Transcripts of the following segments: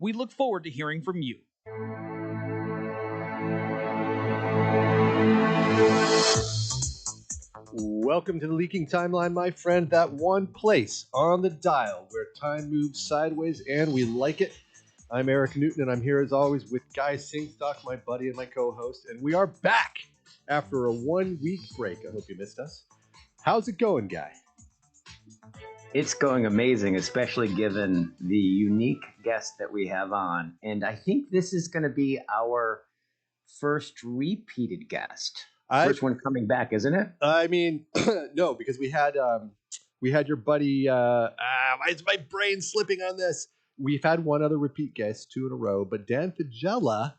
We look forward to hearing from you. Welcome to the Leaking Timeline, my friend. That one place on the dial where time moves sideways and we like it. I'm Eric Newton, and I'm here as always with Guy Singstock, my buddy and my co-host, and we are back after a 1 week break. I hope you missed us. How's it going, Guy? It's going amazing, especially given the unique guest that we have on. And I think this is going to be our first repeated guest. First one coming back, isn't it? I mean, no, because we had your buddy. Why is my brain slipping on this? We've had one other repeat guest, 2 in a row, but Dan Faggella,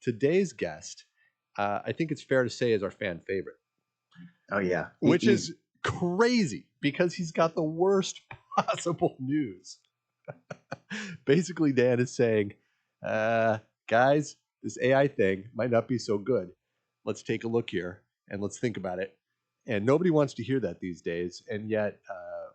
today's guest, I think it's fair to say is our fan favorite. Oh yeah, which is crazy because he's got the worst possible news. Basically, Dan is saying, guys, this AI thing might not be so good. Let's take a look here and let's think about it. And nobody wants to hear that these days. And yet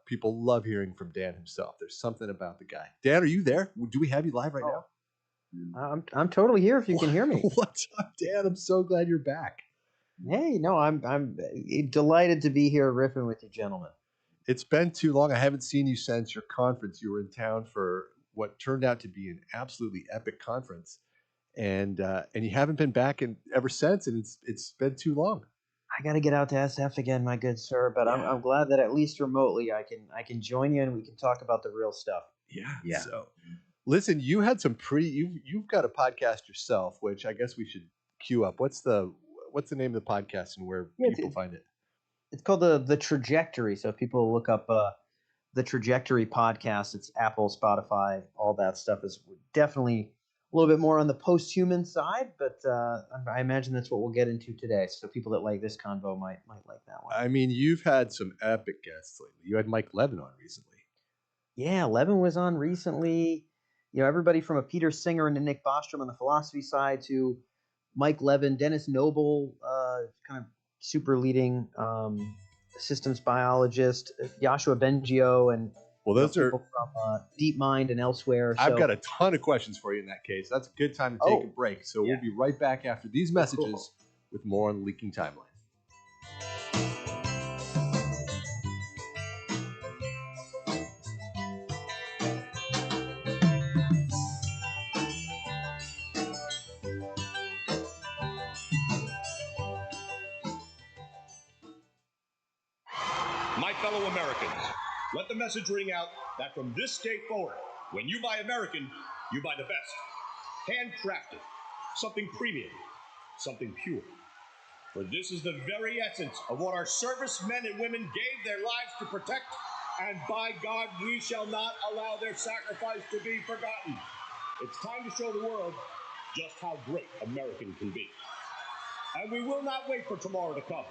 people love hearing from Dan himself. There's something about the guy. Dan, are you there? Do we have you live right now? I'm totally here if you can hear me. What's up, Dan? I'm so glad you're back. Hey, no, I'm delighted to be here riffing with you gentlemen. It's been too long. I haven't seen you since your conference. You were in town for what turned out to be an absolutely epic conference. And you haven't been back ever since, and it's been too long. I got to get out to SF again, my good sir. But yeah. I'm glad that at least remotely I can join you and we can talk about the real stuff. Yeah. So, listen, you had some you've got a podcast yourself, which I guess we should queue up. What's the name of the podcast and where people find it? It's called the Trajectory. So if people look up the Trajectory podcast, it's Apple, Spotify, all that stuff is definitely a little bit more on the post-human side, but I imagine that's what we'll get into today. So people that like this convo might like that one. I mean, you've had some epic guests lately. You had Mike Levin on recently. Yeah, Levin was on recently. You know, everybody from a Peter Singer and a Nick Bostrom on the philosophy side to Mike Levin, Dennis Noble, kind of super leading systems biologist, Yoshua Bengio, and those are people from DeepMind and elsewhere. I've got a ton of questions for you in that case. That's a good time to take a break. So we'll be right back after these messages with more on the Leaking Timeline. My fellow Americans, let the message ring out that from this day forward, when you buy American, you buy the best. Handcrafted, something premium, something pure. For this is the very essence of what our servicemen and women gave their lives to protect, and by God, we shall not allow their sacrifice to be forgotten. It's time to show the world just how great American can be. And we will not wait for tomorrow to come.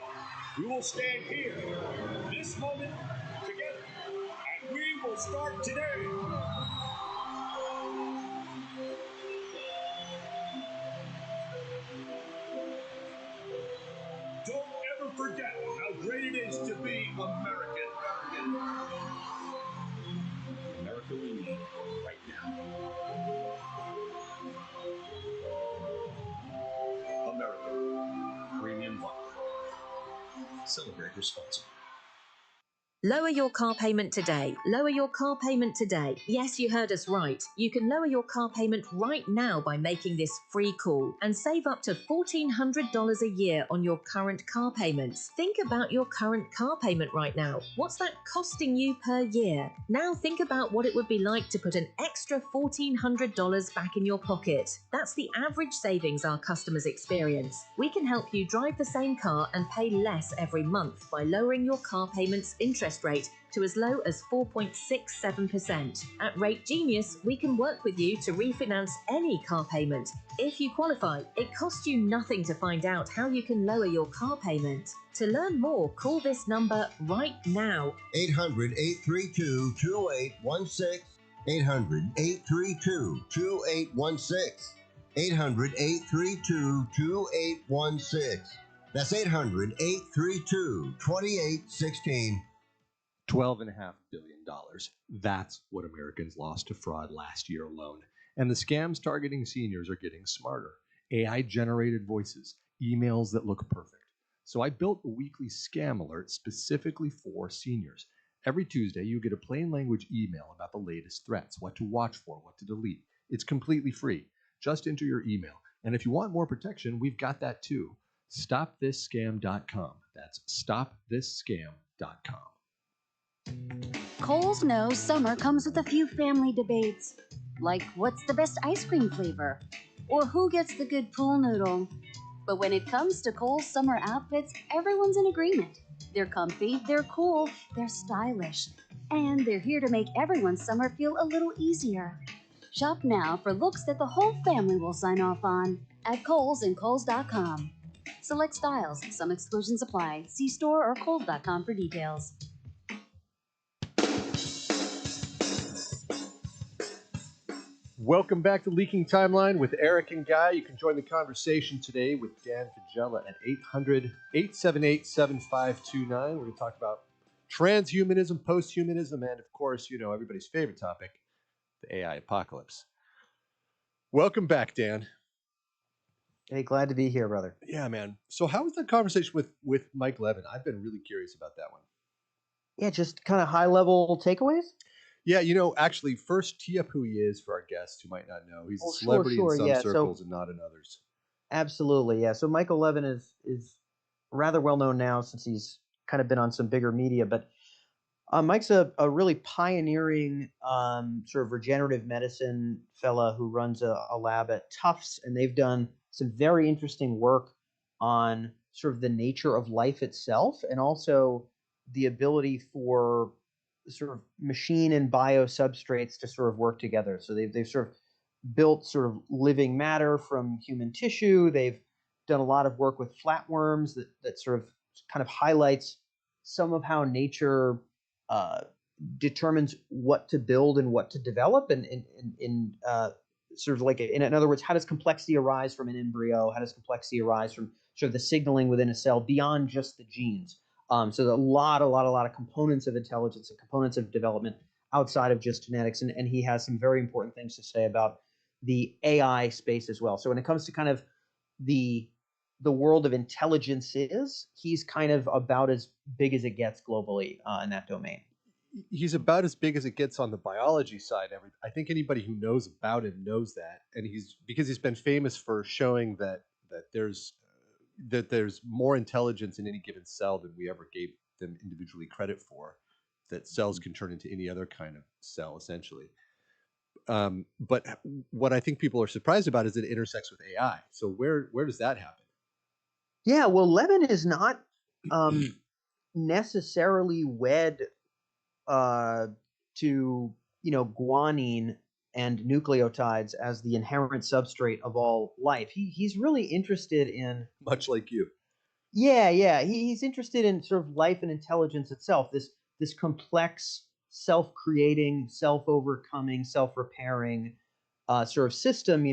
We will stand here, this moment, together, and we will start today. Don't ever forget how great it is to be American. America we need right now. America. Premium vodka. Celebrate responsibly. Lower your car payment today. Lower your car payment today. Yes, you heard us right. You can lower your car payment right now by making this free call and save up to $1,400 a year on your current car payments. Think about your current car payment right now. What's that costing you per year? Now think about what it would be like to put an extra $1,400 back in your pocket. That's the average savings our customers experience. We can help you drive the same car and pay less every month by lowering your car payment's interest rate to as low as 4.67%. At Rate Genius, we can work with you to refinance any car payment. If you qualify, it costs you nothing to find out how you can lower your car payment. To learn more, call this number right now. 800-832-2816. 800-832-2816. 800-832-2816. That's 800-832-2816. $12.5 billion. That's what Americans lost to fraud last year alone. And the scams targeting seniors are getting smarter. AI-generated voices, emails that look perfect. So I built a weekly scam alert specifically for seniors. Every Tuesday, you get a plain language email about the latest threats, what to watch for, what to delete. It's completely free. Just enter your email. And if you want more protection, we've got that too. StopThisScam.com. That's StopThisScam.com. Kohl's knows summer comes with a few family debates, like what's the best ice cream flavor, or who gets the good pool noodle. But when it comes to Kohl's summer outfits, everyone's in agreement. They're comfy, they're cool, they're stylish, and they're here to make everyone's summer feel a little easier. Shop now for looks that the whole family will sign off on at Kohl's and Kohl's.com. Select styles, some exclusions apply. See store or Kohl's.com for details. Welcome back to Leaking Timeline with Eric and Guy. You can join the conversation today with Dan Fagella at 800-878-7529. We're going to talk about transhumanism, posthumanism, and of course, you know, everybody's favorite topic, the AI apocalypse. Welcome back, Dan. Hey, glad to be here, brother. Yeah, man. So how was that conversation with Mike Levin? I've been really curious about that one. Yeah, just kind of high-level takeaways? Yeah, you know, actually, first tee up who he is for our guests who might not know. He's a celebrity in some circles and not in others. Absolutely, yeah. So Michael Levin is rather well known now since he's kind of been on some bigger media, but Mike's a really pioneering sort of regenerative medicine fella who runs a lab at Tufts, and they've done some very interesting work on sort of the nature of life itself and also the ability for sort of machine and bio substrates to sort of work together. So they've sort of built sort of living matter from human tissue. They've done a lot of work with flatworms that sort of kind of highlights some of how nature determines what to build and what to develop, and in sort of like in other words, how does complexity arise from an embryo? How does complexity arise from sort of the signaling within a cell beyond just the genes? So a lot of components of intelligence and components of development outside of just genetics, and he has some very important things to say about the AI space as well. So when it comes to kind of the world of intelligence, he's kind of about as big as it gets globally in that domain. He's about as big as it gets on the biology side. I think anybody who knows about him knows that, and because he's been famous for showing that there's more intelligence in any given cell than we ever gave them individually credit for, that cells can turn into any other kind of cell, essentially. But what I think people are surprised about is that it intersects with AI. So where does that happen? Yeah, well, Levin is not necessarily wed to, guanine and nucleotides as the inherent substrate of all life. He's really interested in, much like you. Yeah. He's interested in sort of life and intelligence itself. This complex, self-creating, self-overcoming, self-repairing sort of system.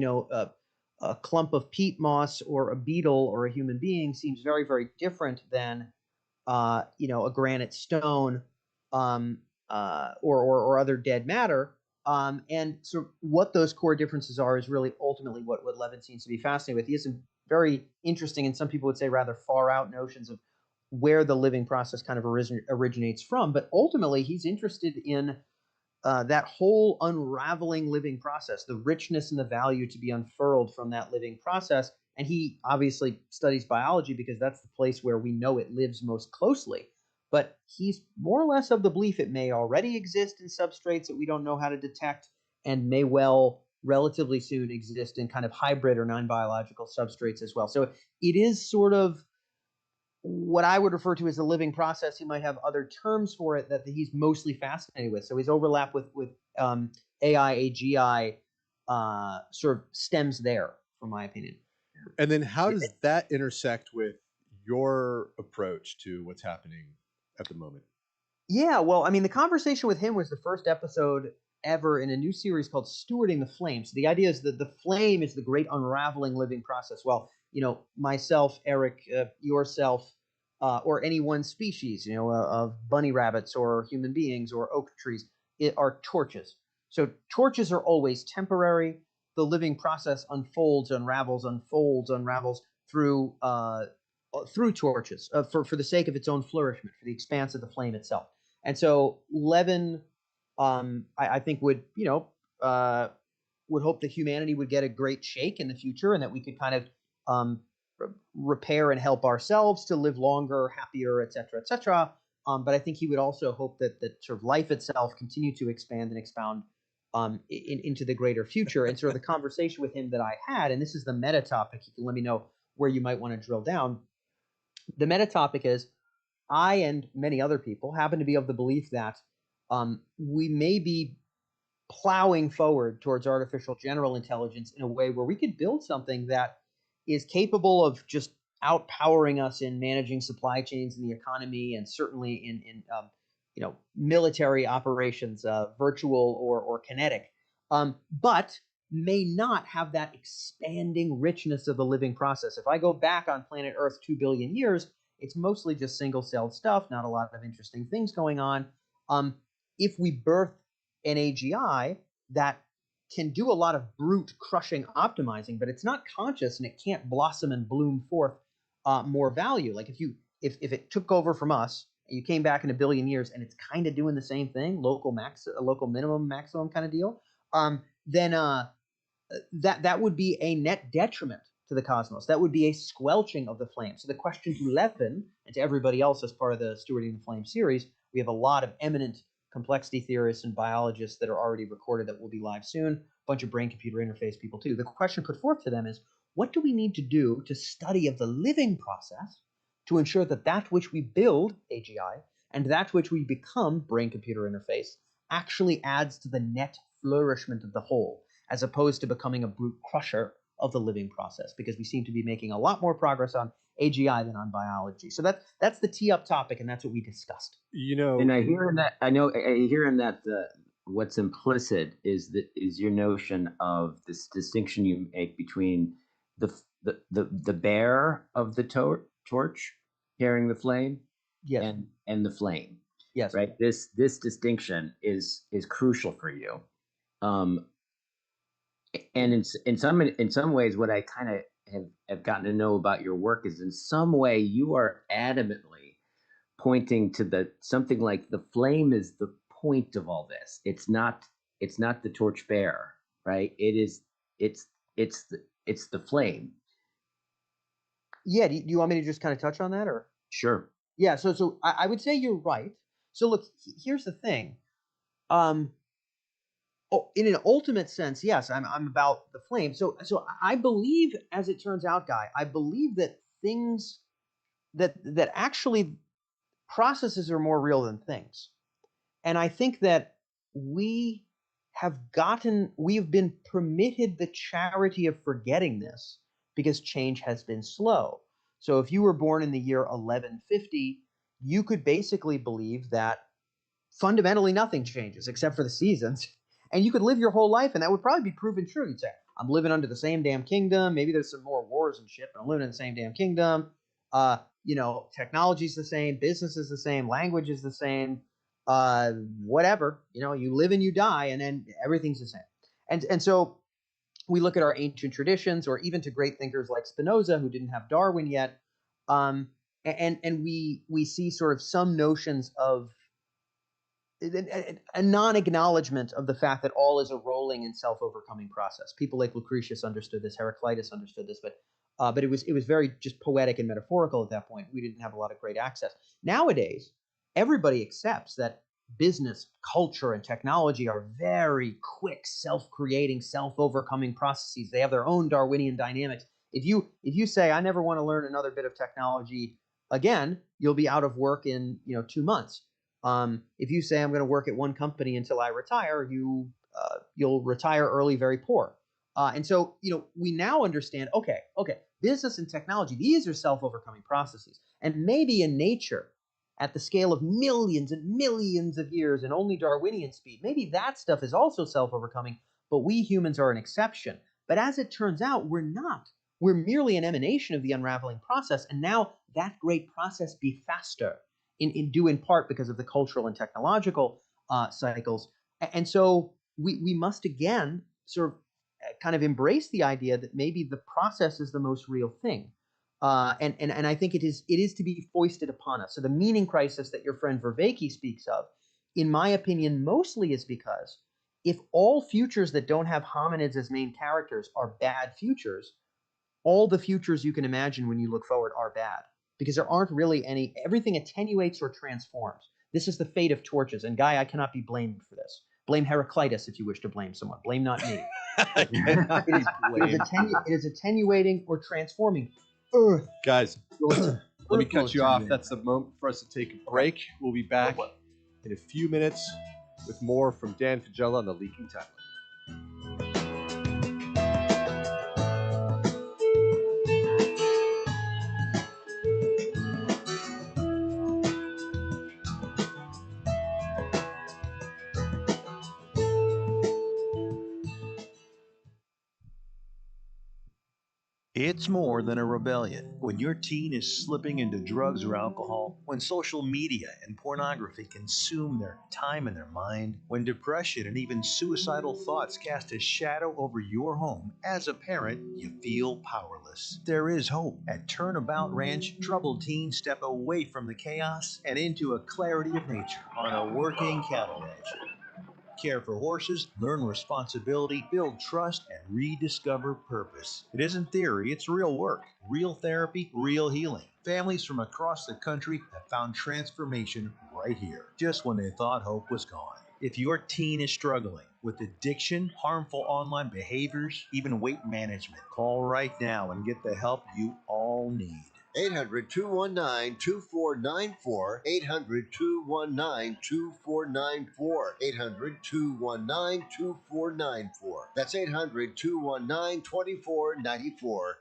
A clump of peat moss or a beetle or a human being seems very, very different than a granite stone or other dead matter. And so what those core differences are is really ultimately what Levin seems to be fascinated with. He has some very interesting, and some people would say rather far out notions of where the living process kind of originates from. But ultimately, he's interested in that whole unraveling living process, the richness and the value to be unfurled from that living process. And he obviously studies biology because that's the place where we know it lives most closely. But he's more or less of the belief it may already exist in substrates that we don't know how to detect, and may well relatively soon exist in kind of hybrid or non-biological substrates as well. So it is sort of what I would refer to as a living process. He might have other terms for it that he's mostly fascinated with. So his overlap with AI, AGI sort of stems there, from my opinion. And then how does that intersect with your approach to what's happening at the moment? Yeah, well, I mean, the conversation with him was the first episode ever in a new series called Stewarding the Flame. So the idea is that the flame is the great unraveling living process. Well, myself, Eric, yourself, or any one species, of bunny rabbits or human beings or oak trees, are torches. So torches are always temporary. the living process unfolds, unravels through torches for the sake of its own flourishment, for the expanse of the flame itself. And so Levin, I think would hope that humanity would get a great shake in the future, and that we could kind of repair and help ourselves to live longer, happier, et cetera, et cetera. But I think he would also hope that sort of life itself continue to expand and expound into the greater future. And sort of the conversation with him that I had, and this is the meta topic, you can let me know where you might want to drill down. The meta topic is, I and many other people happen to be of the belief that we may be plowing forward towards artificial general intelligence in a way where we could build something that is capable of just outpowering us in managing supply chains in the economy, and certainly in military operations, virtual or kinetic, but may not have that expanding richness of the living process. If I go back on planet Earth 2 billion years, it's mostly just single-celled stuff, not a lot of interesting things going on. If we birth an AGI that can do a lot of brute crushing optimizing, but it's not conscious and it can't blossom and bloom forth more value. Like if it took over from us and you came back in a billion years and it's kind of doing the same thing, local minimum maximum kind of deal, then that would be a net detriment to the cosmos. That would be a squelching of the flame. So the question to Levin and to everybody else as part of the Stewarding the Flame series, we have a lot of eminent complexity theorists and biologists that are already recorded that will be live soon, a bunch of brain-computer interface people too. The question put forth to them is, what do we need to do to study of the living process to ensure that that which we build, AGI, and that which we become, brain-computer interface, actually adds to the net flourishment of the whole, as opposed to becoming a brute crusher of the living process, because we seem to be making a lot more progress on AGI than on biology. So that's the tee-up topic, and that's what we discussed. And I hear in that what's implicit is your notion of this distinction you make between the bearer of the torch carrying the flame, yes, and the flame. Yes. Right. This distinction is crucial for you. And in some ways, what I kind of have gotten to know about your work is, in some way you are adamantly pointing to something like the flame is the point of all this. It's not the torch bearer, right? It's the flame. Yeah. Do you want me to just kind of touch on that, or? Sure. Yeah. So I would say you're right. So look, here's the thing. In an ultimate sense, yes, I'm about the flame. So I believe, as it turns out, Guy, I believe that things that actually processes are more real than things. And I think that we have been permitted the charity of forgetting this because change has been slow. So if you were born in the year 1150, you could basically believe that fundamentally nothing changes except for the seasons. And you could live your whole life, and that would probably be proven true. You'd say, I'm living under the same damn kingdom. Maybe there's some more wars and shit, but I'm living in the same damn kingdom. Technology's the same, business is the same, language is the same, whatever. You live and you die, and then everything's the same. And so we look at our ancient traditions, or even to great thinkers like Spinoza, who didn't have Darwin yet, and we see sort of some notions of a non-acknowledgement of the fact that all is a rolling and self-overcoming process. People like Lucretius understood this, Heraclitus understood this, but it was very just poetic and metaphorical at that point. We didn't have a lot of great access. Nowadays, everybody accepts that business, culture, and technology are very quick, self-creating, self-overcoming processes. They have their own Darwinian dynamics. If you say, I never want to learn another bit of technology again, you'll be out of work in 2 months. If you say I'm going to work at one company until I retire, you'll retire early, very poor. And so, we now understand, okay, business and technology, these are self-overcoming processes. And maybe in nature, at the scale of millions and millions of years and only Darwinian speed, maybe that stuff is also self-overcoming, but we humans are an exception. But as it turns out, we're not. We're merely an emanation of the unraveling process. And now that great process be faster. Due in part because of the cultural and technological cycles. And so we must again sort of kind of embrace the idea that maybe the process is the most real thing. And I think it is to be foisted upon us. So the meaning crisis that your friend Vervaeke speaks of, in my opinion, mostly is because if all futures that don't have hominids as main characters are bad futures, all the futures you can imagine when you look forward are bad, because there aren't really any. Everything attenuates or transforms. This is the fate of torches. And Guy, I cannot be blamed for this. Blame Heraclitus if you wish to blame someone. Blame not me. It is attenuating or transforming. Earth. Guys, let me Earth cut you will off. attenuate. That's the moment for us to take a break. We'll be back in a few minutes with more from Dan Faggella on the Leaking Timeline. It's more than a rebellion. When your teen is slipping into drugs or alcohol, when social media and pornography consume their time and their mind, when depression and even suicidal thoughts cast a shadow over your home, as a parent, you feel powerless. There is hope. At Turnabout Ranch, troubled teens step away from the chaos and into a clarity of nature on a working cattle ranch. Care for horses, learn responsibility, build trust, and rediscover purpose. It isn't theory, it's real work. Real therapy, real healing. Families from across the country have found transformation right here, just when they thought hope was gone. If your teen is struggling with addiction, harmful online behaviors, even weight management, call right now and get the help you all need. 800-219-2494. 800-219-2494. 800-219-2494. That's 800-219-2494.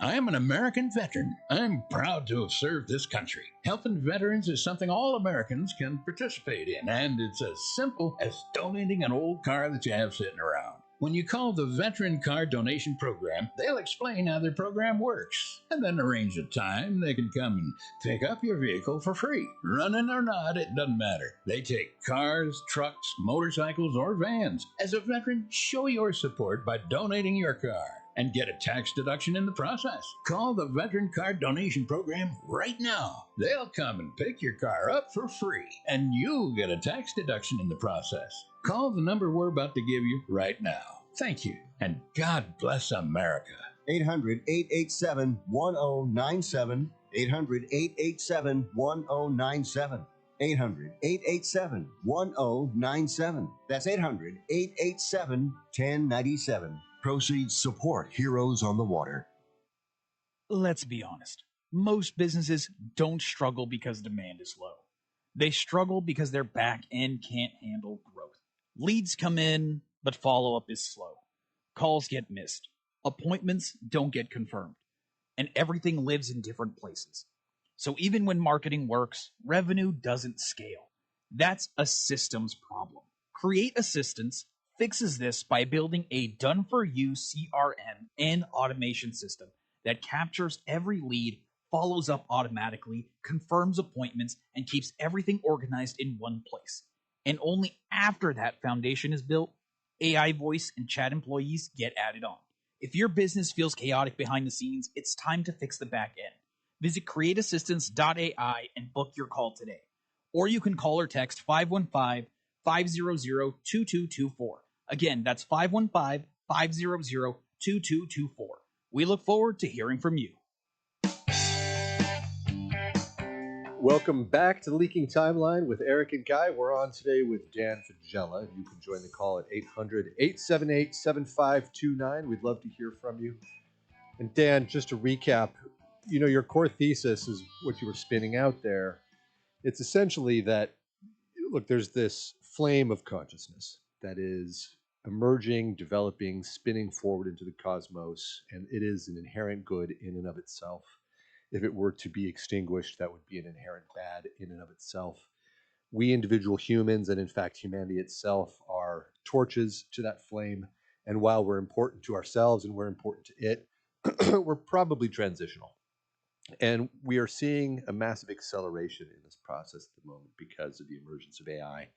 I am an American veteran. I'm proud to have served this country. Helping veterans is something all Americans can participate in, and it's as simple as donating an old car that you have sitting around. When you call the Veteran Car Donation Program, they'll explain how their program works, and then arrange a time they can come and pick up your vehicle for free. Running or not, it doesn't matter. They take cars, trucks, motorcycles, or vans. As a veteran, show your support by donating your car and get a tax deduction in the process. Call the Veteran Car Donation Program right now. They'll come and pick your car up for free, and you'll get a tax deduction in the process. Call the number we're about to give you right now. Thank you, and God bless America. 800-887-1097. 800-887-1097. 800-887-1097. That's 800-887-1097. Proceeds support Heroes on the Water. Let's be honest. Most businesses don't struggle because demand is low. They struggle because their back end can't handle growth. Leads come in, but follow-up is slow. Calls get missed. Appointments don't get confirmed. And everything lives in different places. So even when marketing works, revenue doesn't scale. That's a systems problem. Create Assistance fixes this by building a done-for-you CRM and automation system that captures every lead, follows up automatically, confirms appointments, and keeps everything organized in one place. And only after that foundation is built, AI voice and chat employees get added on. If your business feels chaotic behind the scenes, it's time to fix the back end. Visit createassistance.ai and book your call today. Or you can call or text 515-500-2224. Again, that's 515-500-2224. We look forward to hearing from you. Welcome back to the Leaking Timeline with Eric and Guy. We're on today with Dan Faggella. You can join the call at 800-878-7529. We'd love to hear from you. And Dan, just to recap, you know, your core thesis is what you were spinning out there. It's essentially that, look, there's this flame of consciousness that is emerging, developing, spinning forward into the cosmos, and it is an inherent good in and of itself. If it were to be extinguished, that would be an inherent bad in and of itself. We individual humans, and in fact humanity itself, are torches to that flame, and while we're important to ourselves and we're important to it, we're probably transitional. And we are seeing a massive acceleration in this process at the moment because of the emergence of AI.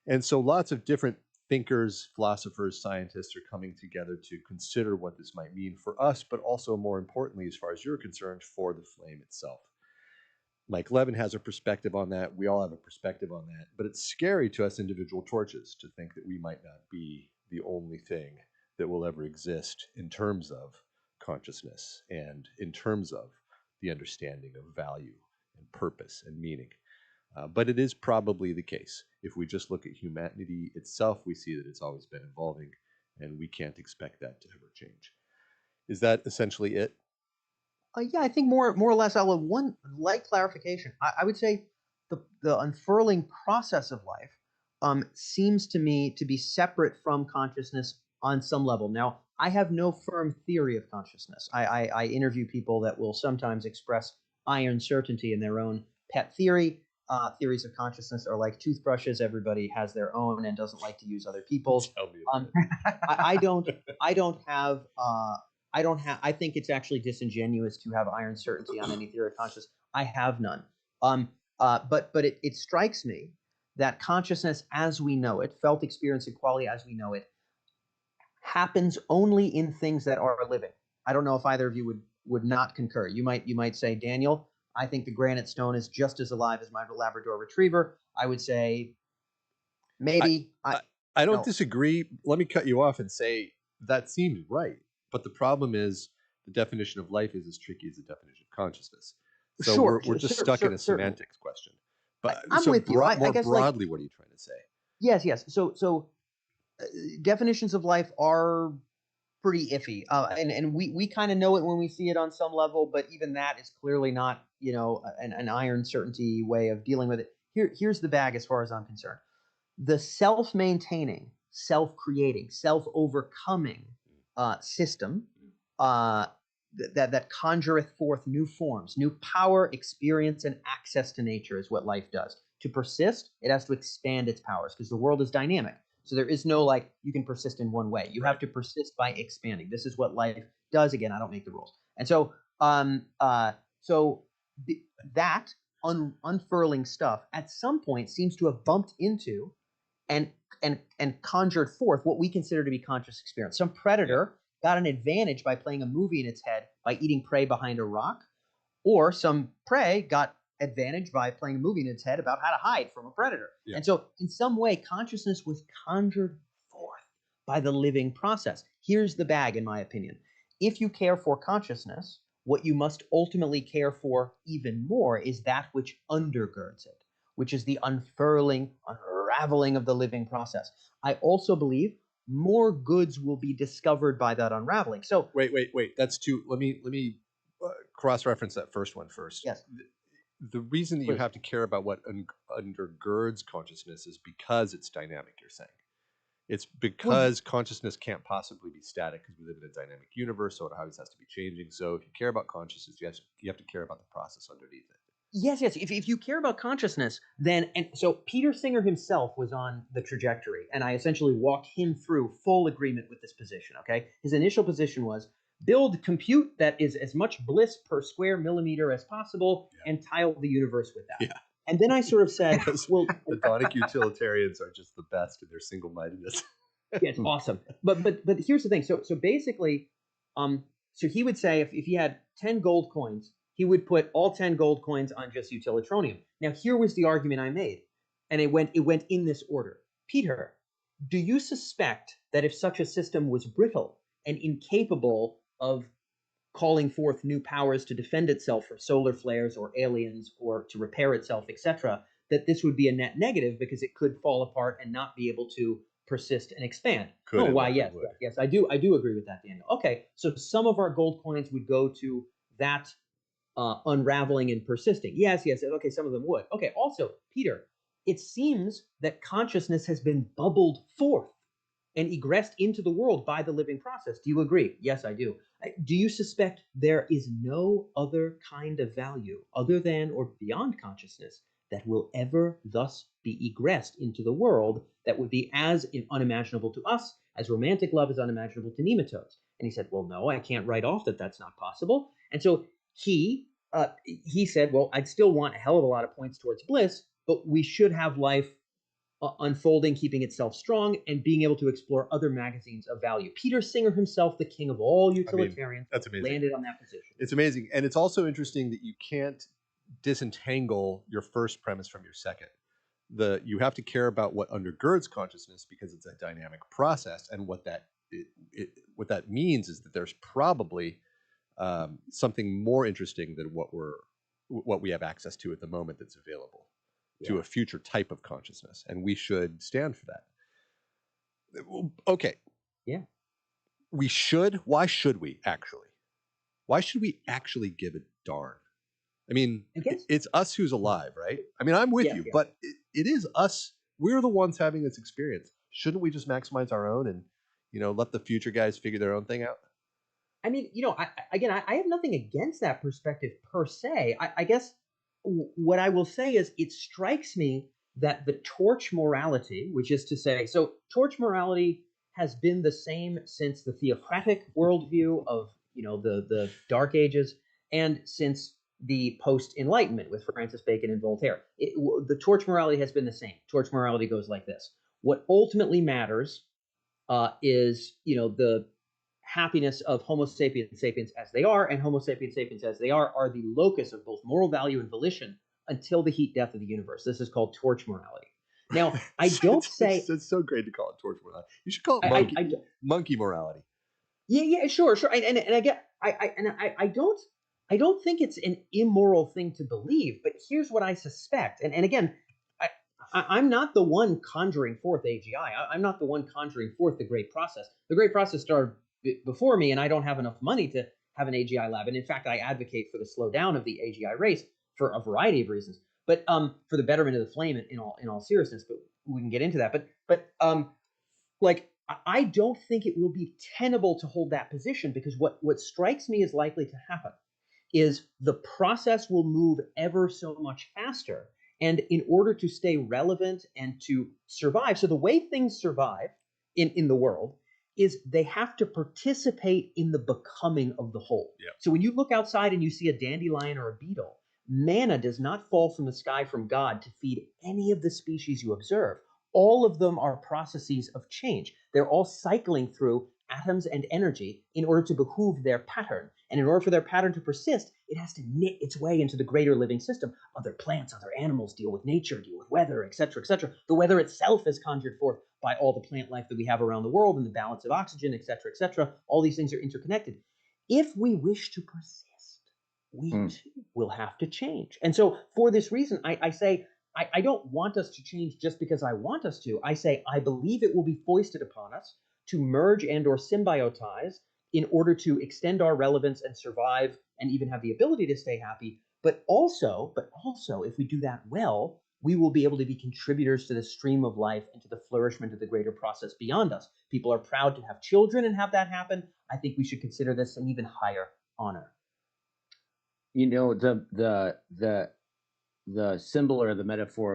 And so lots of different thinkers, philosophers, scientists are coming together to consider what this might mean for us, but also more importantly, as far as you're concerned, for the flame itself. Mike Levin has a perspective on that. We all have a perspective on that. But it's scary to us individual torches to think that we might not be the only thing that will ever exist in terms of consciousness and in terms of the understanding of value and purpose and meaning. But it is probably the case. If we just look at humanity itself, we see that it's always been evolving, and we can't expect that to ever change. Is that essentially it? Yeah, I think more or less. I'll have one light clarification. I would say the unfurling process of life seems to me to be separate from consciousness on some level. Now, I have no firm theory of consciousness. I interview people that will sometimes express iron certainty in their own pet theory. Theories of consciousness are like toothbrushes. Everybody has their own and doesn't like to use other people's. Tell me about it. I don't have. I think it's actually disingenuous to have iron certainty on any theory of consciousness. I have none. But it strikes me that consciousness as we know it, felt experience and quality as we know it, happens only in things that are living. I don't know if either of you would not concur. You might say, Daniel, I think the granite stone is just as alive as my Labrador Retriever. I would say maybe. I don't disagree. Let me cut you off and say that seems right. But the problem is the definition of life is as tricky as the definition of consciousness. So we're just stuck in a semantics question. But I'm with you. I guess broadly, what are you trying to say? Yes. So definitions of life are pretty iffy, and we kind of know it when we see it on some level, but even that is clearly not an iron certainty way of dealing with it. Here's the bag as far as I'm concerned. The self-maintaining, self-creating, self-overcoming system that conjureth forth new forms, new power, experience, and access to nature is what life does. To persist, it has to expand its powers because the world is dynamic. So there is no you can persist in one way. You have to persist by expanding. This is what life does. Again, I don't make the rules. And so that unfurling stuff at some point seems to have bumped into and conjured forth what we consider to be conscious experience. Some predator got an advantage by playing a movie in its head by eating prey behind a rock, or some prey got advantage by playing a movie in its head about how to hide from a predator. Yeah. And so in some way, consciousness was conjured forth by the living process. Here's the bag, in my opinion. If you care for consciousness, what you must ultimately care for even more is that which undergirds it, which is the unfurling, unraveling of the living process. I also believe more goods will be discovered by that unraveling. So wait. That's too. Let me cross-reference that first one first. Yes. The reason that you have to care about what undergirds consciousness is because it's dynamic. You're saying it's because consciousness can't possibly be static because we live in a dynamic universe, so it always has to be changing. So if you care about consciousness, you have to care about the process underneath it. Yes. If you care about consciousness, then so Peter Singer himself was on the trajectory, and I essentially walked him through full agreement with this position. Okay, his initial position was build compute that is as much bliss per square millimeter as possible, and tile the universe with that. Yeah. And then I sort of said, well, the Donic utilitarians are just the best in their single-mindedness. Yes, awesome. But here's the thing. So basically, so he would say if he had 10 gold coins, he would put all 10 gold coins on just Utilitronium. Now, here was the argument I made, and it went in this order. Peter, do you suspect that if such a system was brittle and incapable of calling forth new powers to defend itself from solar flares or aliens or to repair itself, etc., that this would be a net negative because it could fall apart and not be able to persist and expand? Yes, I do agree with that, Daniel. Okay, so some of our gold coins would go to that unraveling and persisting. Yes. Okay, some of them would. Okay, also, Peter, it seems that consciousness has been bubbled forth and egressed into the world by the living process. Do you agree? Yes, I do. Do you suspect there is no other kind of value other than or beyond consciousness that will ever thus be egressed into the world that would be as unimaginable to us as romantic love is unimaginable to nematodes? And he said, well, no, I can't write off that that's not possible. And so he said, well, I'd still want a hell of a lot of points towards bliss, but we should have life unfolding, keeping itself strong, and being able to explore other magazines of value. Peter Singer himself, the king of all utilitarians, that's amazing. landed on that position. It's amazing. And it's also interesting that you can't disentangle your first premise from your second. You have to care about what undergirds consciousness because it's a dynamic process, and what that means is that there's probably something more interesting than what we have access to at the moment that's available to a future type of consciousness, and we should stand for that. Okay. Yeah. We should. Why should we actually? Why should we actually give a darn? I mean, it's us who's alive, right? I mean, I'm with you, but it is us. We're the ones having this experience. Shouldn't we just maximize our own and, let the future guys figure their own thing out? I mean, I have nothing against that perspective per se. I guess what I will say is it strikes me that the torch morality, which is to say, so torch morality has been the same since the theocratic worldview of, the Dark Ages, and since the post-Enlightenment with Francis Bacon and Voltaire. The torch morality has been the same. Torch morality goes like this. What ultimately matters is, the happiness of Homo sapiens sapiens as they are, and Homo sapiens sapiens as they are the locus of both moral value and volition until the heat death of the universe. This is called torch morality. Now, I don't say... It's so great to call it torch morality. You should call it monkey morality. Yeah, sure. And I get... I don't think it's an immoral thing to believe, but here's what I suspect. And again, I'm not the one conjuring forth AGI. I'm not the one conjuring forth the Great Process. The Great Process started before me, and I don't have enough money to have an AGI lab. And in fact, I advocate for the slowdown of the AGI race for a variety of reasons. But for the betterment of the flame, in all seriousness. But we can get into that. But I don't think it will be tenable to hold that position, because what strikes me is likely to happen is the process will move ever so much faster. And in order to stay relevant and to survive, so the way things survive in the world is they have to participate in the becoming of the whole. Yeah. So when you look outside and you see a dandelion or a beetle, manna does not fall from the sky from God to feed any of the species you observe. All of them are processes of change. They're all cycling through atoms and energy in order to behoove their pattern. And in order for their pattern to persist, it has to knit its way into the greater living system. Other plants, other animals deal with nature, deal with weather, etc., etc. The weather itself is conjured forth by all the plant life that we have around the world and the balance of oxygen, etc., etc. All these things are interconnected. If we wish to persist, we too will have to change. And so for this reason, I say, I don't want us to change just because I want us to. I say, I believe it will be foisted upon us to merge and or symbiotize in order to extend our relevance and survive and even have the ability to stay happy. But also, if we do that well, we will be able to be contributors to the stream of life and to the flourishment of the greater process beyond us. People are proud to have children and have that happen. I think we should consider this an even higher honor. The symbol or the metaphor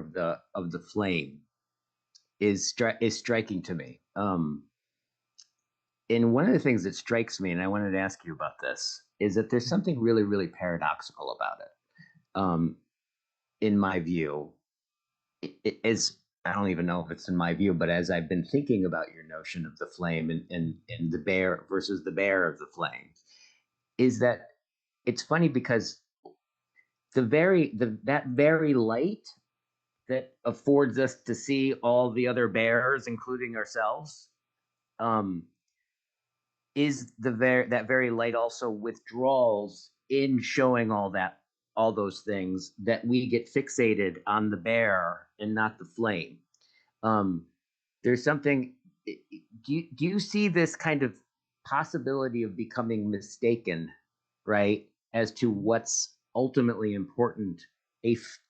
of the flame is striking to me. And one of the things that strikes me, and I wanted to ask you about this, is that there's something really, really paradoxical about it. In my view, it is, I don't even know if it's in my view, but as I've been thinking about your notion of the flame and the bear versus the bear of the flame, is that it's funny because that very light that affords us to see all the other bears, including ourselves, is that very light also withdrawals in showing all those things, that we get fixated on the bear and not the flame. There's something. Do you see this kind of possibility of becoming mistaken, right, as to what's ultimately important?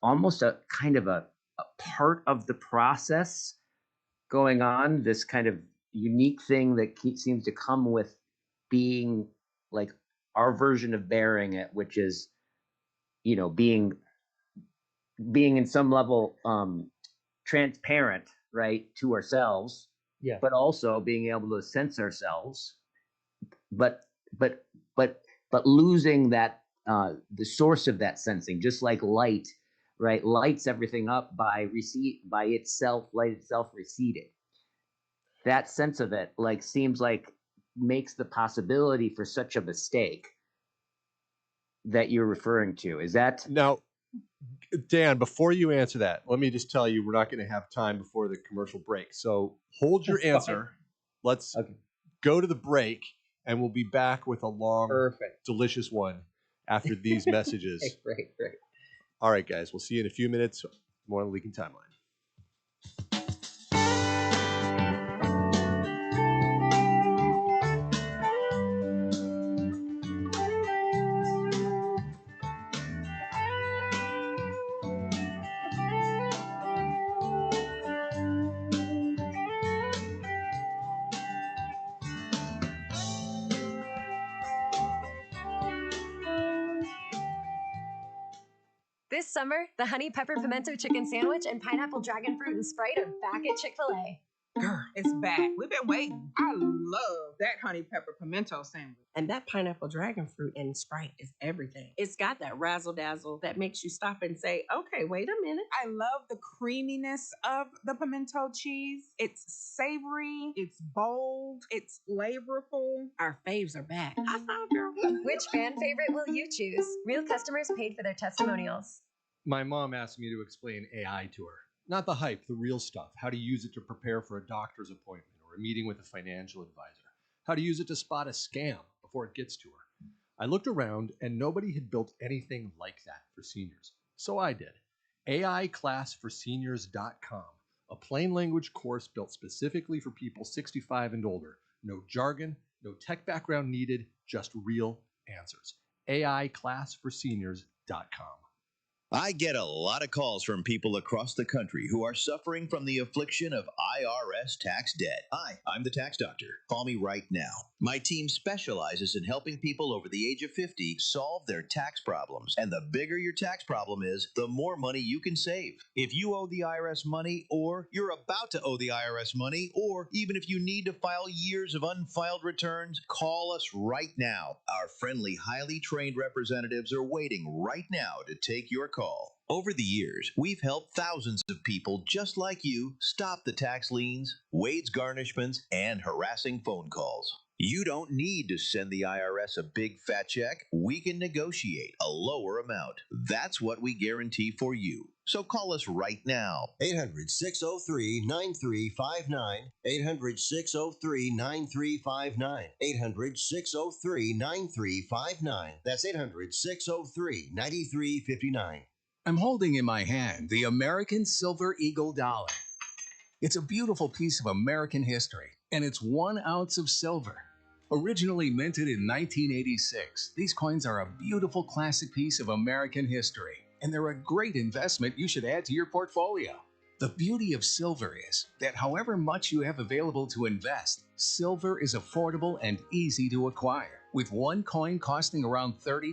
Almost a kind of a part of the process going on. This kind of unique thing that seems to come with being like our version of bearing it, which is, being in some level transparent, right, to ourselves, but also being able to sense ourselves, but losing that the source of that sensing, just like light right, lights everything up by itself, light itself receded. That sense of it like seems like makes the possibility for such a mistake that you're referring to. Is that Now, Dan, before you answer that, let me just tell you we're not going to have time before the commercial break. So hold your answer. Let's go to the break, and we'll be back with a long, delicious one after these messages. Great. All right, guys. We'll see you in a few minutes. More on the Leaking Timeline. This summer, the Honey Pepper Pimento Chicken Sandwich and Pineapple Dragon Fruit and Sprite are back at Chick-fil-A. Girl, it's back. We've been waiting. I love that honey pepper pimento sandwich. And that pineapple dragon fruit and Sprite is everything. It's got that razzle dazzle that makes you stop and say, okay, wait a minute. I love the creaminess of the pimento cheese. It's savory, it's bold, it's flavorful. Our faves are back. I saw, girl. Which fan favorite will you choose? Real customers paid for their testimonials. My mom asked me to explain AI to her. Not the hype, the real stuff. How to use it to prepare for a doctor's appointment or a meeting with a financial advisor. How to use it to spot a scam before it gets to her. I looked around and nobody had built anything like that for seniors. So I did. AIClassForSeniors.com, a plain language course built specifically for people 65 and older. No jargon, no tech background needed, just real answers. AIClassForSeniors.com. I get a lot of calls from people across the country who are suffering from the affliction of IRS tax debt. Hi, I'm the tax doctor. Call me right now. My team specializes in helping people over the age of 50 solve their tax problems. And the bigger your tax problem is, the more money you can save. If you owe the IRS money, or you're about to owe the IRS money, or even if you need to file years of unfiled returns, call us right now. Our friendly, highly trained representatives are waiting right now to take your call. Over the years, we've helped thousands of people just like you stop the tax liens, wage garnishments, and harassing phone calls. You don't need to send the IRS a big fat check. We can negotiate a lower amount. That's what we guarantee for you. So call us right now. 800-603-9359. 800-603-9359. 800-603-9359. That's 800-603-9359. I'm holding in my hand the American Silver Eagle dollar. It's a beautiful piece of American history, and it's 1 ounce of silver. Originally minted in 1986, these coins are a beautiful classic piece of American history, and they're a great investment you should add to your portfolio. The beauty of silver is that however much you have available to invest, silver is affordable and easy to acquire, with one coin costing around $30.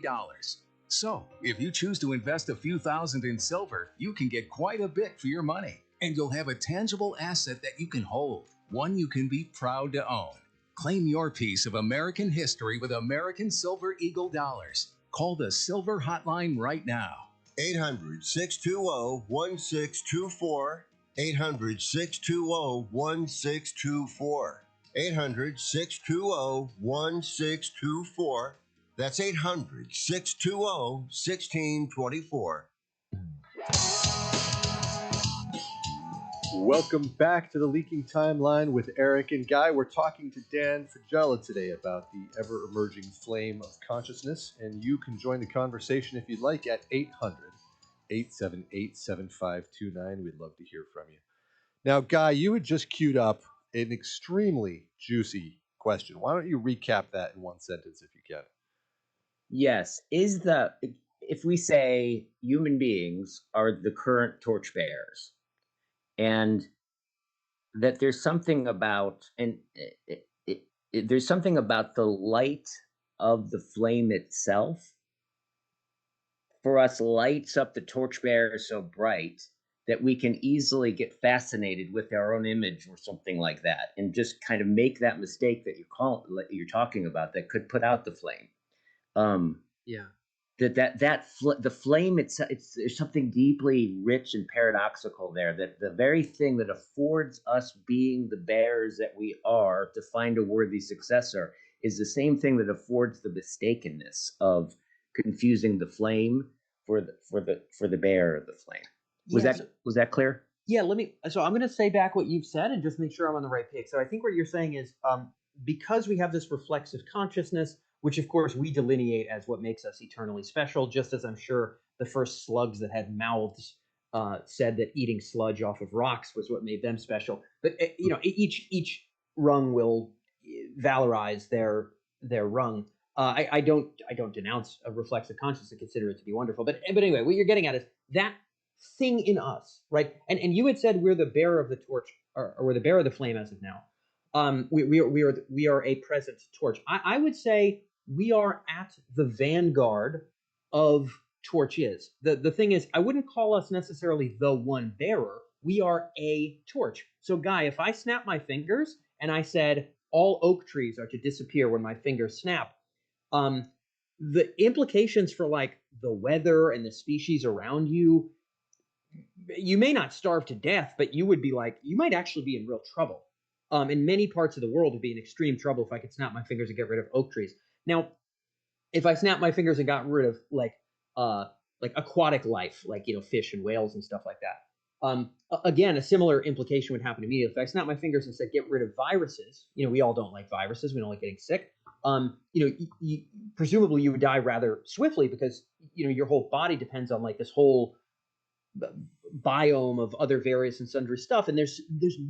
So, if you choose to invest a few thousand in silver, you can get quite a bit for your money, and you'll have a tangible asset that you can hold, one you can be proud to own. Claim your piece of American history with American Silver Eagle dollars. Call the Silver Hotline right now. 800-620-1624. 800-620-1624. 800-620-1624. That's 800-620-1624. Welcome back to the Leaking Timeline with Eric and Guy. We're talking to Dan Faggella today about the ever-emerging flame of consciousness, and you can join the conversation if you'd like at 800-878-7529. We'd love to hear from you. Now, Guy, you had just queued up an extremely juicy question. Why don't you recap that in one sentence if you can? Yes. If we say human beings are the current torchbearers, and that there's something about, there's something about the light of the flame itself, for us, lights up the torchbearer so bright that we can easily get fascinated with our own image or something like that, and just kind of make that mistake that you're talking about that could put out the flame. Yeah. the flame it's there's something deeply rich and paradoxical there, that the very thing that affords us being the bearers that we are to find a worthy successor is the same thing that affords the mistakenness of confusing the flame for the bearer of the flame. Was that clear? Yeah, so I'm going to say back what you've said and just make sure I'm on the right page. So I think what you're saying is because we have this reflexive consciousness, which of course we delineate as what makes us eternally special, just as I'm sure the first slugs that had mouths said that eating sludge off of rocks was what made them special. But each rung will valorize their rung. I don't denounce a reflexive consciousness and consider it to be wonderful. But anyway, what you're getting at is that thing in us, right? And you had said we're the bearer of the torch, or we're the bearer of the flame as of now. We are a present torch. I would say we are at the vanguard of torches. The thing is, I wouldn't call us necessarily the one bearer. We are a torch. So, Guy, if I snap my fingers and I said all oak trees are to disappear when my fingers snap, the implications for like the weather and the species around you, you may not starve to death, but you would be like, you might actually be in real trouble. In many parts of the world would be in extreme trouble if I could snap my fingers and get rid of oak trees. Now, if I snapped my fingers and got rid of like aquatic life, like fish and whales and stuff like that, again, a similar implication would happen immediately. If I snapped my fingers and said get rid of viruses, we all don't like viruses, we don't like getting sick. Presumably you would die rather swiftly because your whole body depends on like this whole biome of other various and sundry stuff, and there's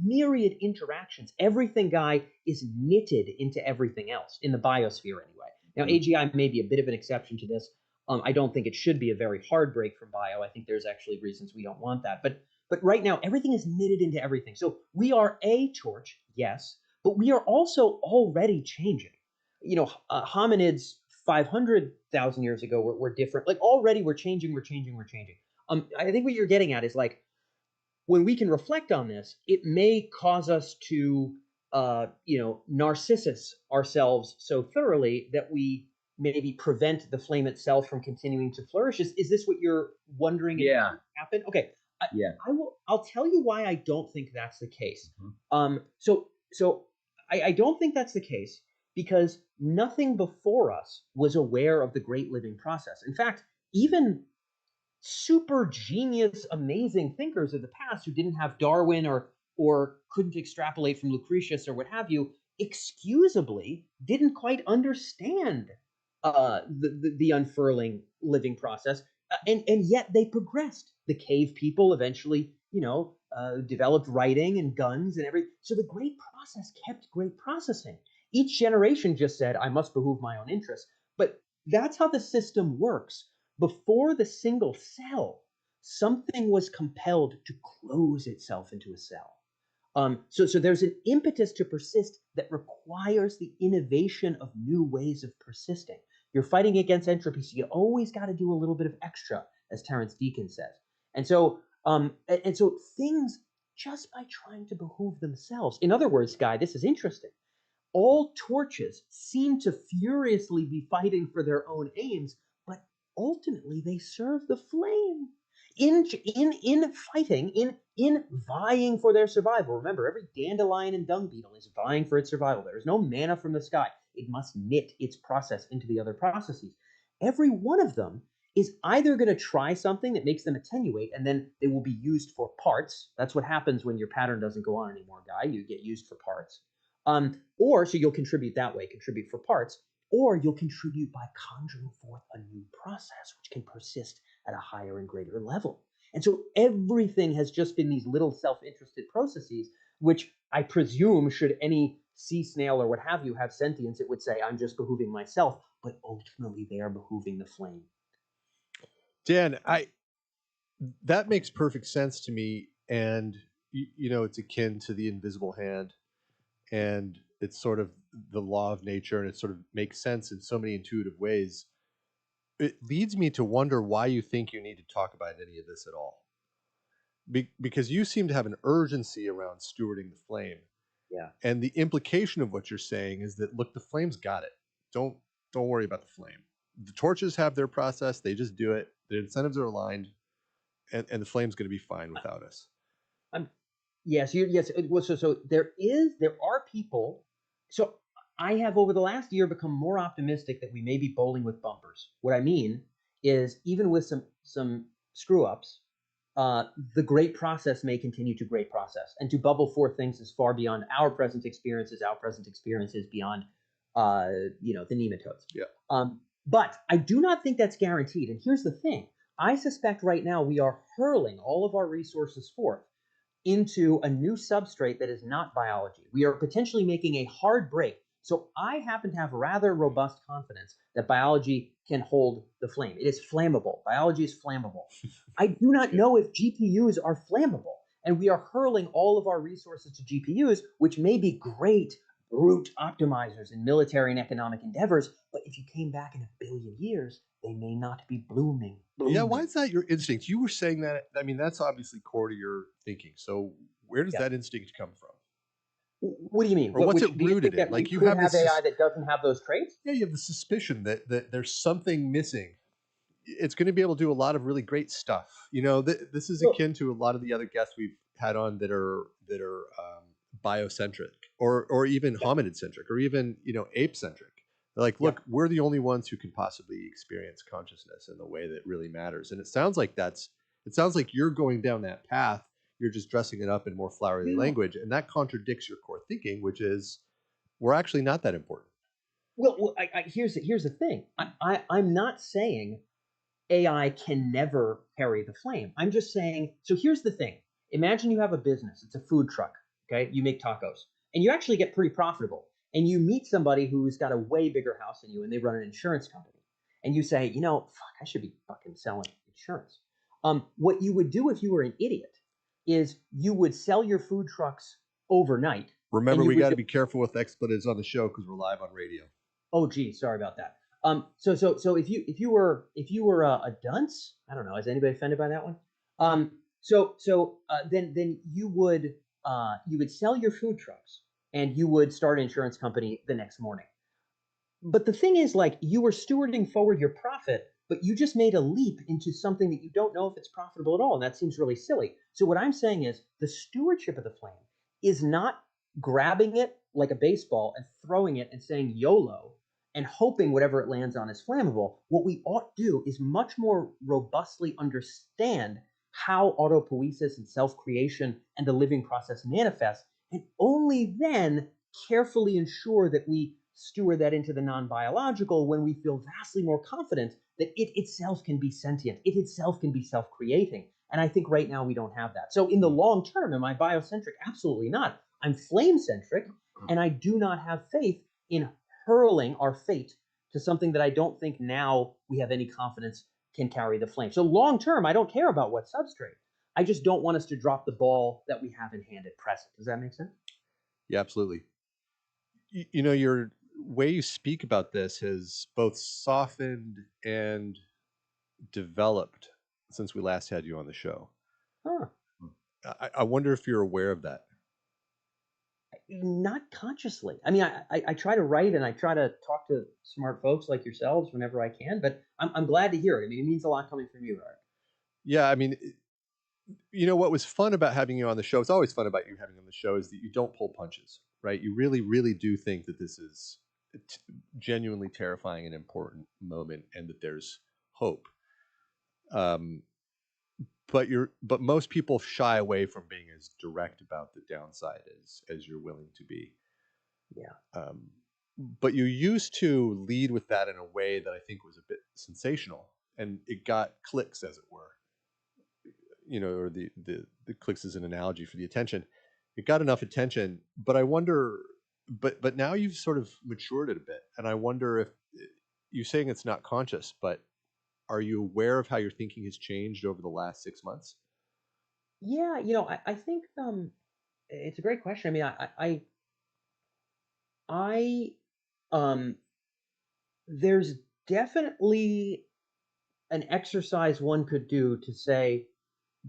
myriad interactions. Everything, Guy, is knitted into everything else in the biosphere anyway. Now, AGI may be a bit of an exception to this. I don't think it should be a very hard break from bio. I think there's actually reasons we don't want that. But right now, everything is knitted into everything. So we are a torch, yes, but we are also already changing. Hominids 500,000 years ago were different. Like already we're changing. I think what you're getting at is like, when we can reflect on this, it may cause us to, narcissus ourselves so thoroughly that we maybe prevent the flame itself from continuing to flourish. Is this what you're wondering? Yeah. Happen? Okay. Yeah. I'll tell you why I don't think that's the case. So I don't think that's the case because nothing before us was aware of the great living process. In fact, even super genius, amazing thinkers of the past who didn't have Darwin or couldn't extrapolate from Lucretius or what have you, excusably didn't quite understand the unfurling living process, and yet they progressed. The cave people eventually, developed writing and guns and everything. So the great process kept great processing. Each generation just said, I must behoove my own interests. But that's how the system works. Before the single cell, something was compelled to close itself into a cell. So there's an impetus to persist that requires the innovation of new ways of persisting. You're fighting against entropy, so you always got to do a little bit of extra, as Terence Deacon says. And so things, just by trying to behoove themselves. In other words, Guy, this is interesting. All torches seem to furiously be fighting for their own aims, but ultimately they serve the flame in fighting, in vying for their survival. Remember, every dandelion and dung beetle is vying for its survival. There is no manna from the sky. It must knit its process into the other processes. Every one of them is either going to try something that makes them attenuate, and then they will be used for parts. That's what happens when your pattern doesn't go on anymore, Guy. You get used for parts. Or so you'll contribute that way, contribute for parts, or you'll contribute by conjuring forth a new process which can persist at a higher and greater level. And so everything has just been these little self-interested processes, which I presume, should any sea snail or what have you have sentience, it would say, I'm just behooving myself, but ultimately they are behooving the flame. Dan, that makes perfect sense to me, and it's akin to the invisible hand, and it's sort of the law of nature, and it sort of makes sense in so many intuitive ways. It leads me to wonder why you think you need to talk about any of this at all. Because you seem to have an urgency around stewarding the flame. Yeah. And the implication of what you're saying is that, look, the flame's got it. Don't worry about the flame. The torches have their process. They just do it. The incentives are aligned, and the flame's going to be fine without us. Yes, yes. Well, so there are people. So I have over the last year become more optimistic that we may be bowling with bumpers. What I mean is, even with some screw ups, the great process may continue to great process, and to bubble for things is far beyond our present experiences. Our present experiences beyond, the nematodes. Yeah. But I do not think that's guaranteed. And here's the thing: I suspect right now we are hurling all of our resources forth into a new substrate that is not biology. We are potentially making a hard break. So I happen to have rather robust confidence that biology can hold the flame. It is flammable. Biology is flammable. I do not know if GPUs are flammable. And we are hurling all of our resources to GPUs, which may be great brute optimizers in military and economic endeavors. But if you came back in 1 billion years, they may not be blooming. Yeah, why is that your instinct? You were saying that. I mean, that's obviously core to your thinking. So where does that instinct come from? What do you mean? Or what's it rooted in? Like you have AI that doesn't have those traits? Yeah, you have the suspicion that there's something missing. It's going to be able to do a lot of really great stuff. This is akin to a lot of the other guests we've had on that are biocentric or even hominid centric or even ape centric. They're like, look, we're the only ones who can possibly experience consciousness in the way that really matters. And it sounds like you're going down that path. You're just dressing it up in more flowery language. And that contradicts your core thinking, which is we're actually not that important. Well, here's the thing. I'm not saying AI can never carry the flame. I'm just saying, so here's the thing. Imagine you have a business. It's a food truck. Okay. You make tacos and you actually get pretty profitable. And you meet somebody who's got a way bigger house than you, and they run an insurance company. And you say, fuck, I should be fucking selling insurance. What you would do if you were an idiot is you would sell your food trucks overnight. Remember, we got to be careful with expletives on the show because we're live on radio. Oh, geez, sorry about that. So if you were a dunce, I don't know, is anybody offended by that one? Then you would sell your food trucks. And you would start an insurance company the next morning. But the thing is, like, you were stewarding forward your profit, but you just made a leap into something that you don't know if it's profitable at all. And that seems really silly. So what I'm saying is the stewardship of the flame is not grabbing it like a baseball and throwing it and saying YOLO and hoping whatever it lands on is flammable. What we ought to do is much more robustly understand how autopoiesis and self-creation and the living process manifest, and only then carefully ensure that we steward that into the non-biological when we feel vastly more confident that it itself can be sentient, it itself can be self-creating. And I think right now we don't have that. So in the long term, am I biocentric? Absolutely not. I'm flame-centric, and I do not have faith in hurling our fate to something that I don't think now we have any confidence can carry the flame. So long term, I don't care about what substrate. I just don't want us to drop the ball that we have in hand at present. Does that make sense? Yeah, absolutely. Your way you speak about this has both softened and developed since we last had you on the show. Huh. I wonder if you're aware of that. Not consciously. I mean, I try to write and I try to talk to smart folks like yourselves whenever I can, but I'm glad to hear it. I mean, it means a lot coming from you, Art. Yeah, I mean, what was fun about having you on the show, it's always fun about you having on the show, is that you don't pull punches, right? You really, really do think that this is a genuinely terrifying and important moment and that there's hope. But most people shy away from being as direct about the downside as you're willing to be. Yeah. But you used to lead with that in a way that I think was a bit sensational, and it got clicks, as it were. Or the clicks is an analogy for the attention. It got enough attention, but I wonder. But now you've sort of matured it a bit, and I wonder if you're saying it's not conscious, but are you aware of how your thinking has changed over the last 6 months? Yeah, I think it's a great question. I mean, there's definitely an exercise one could do to say,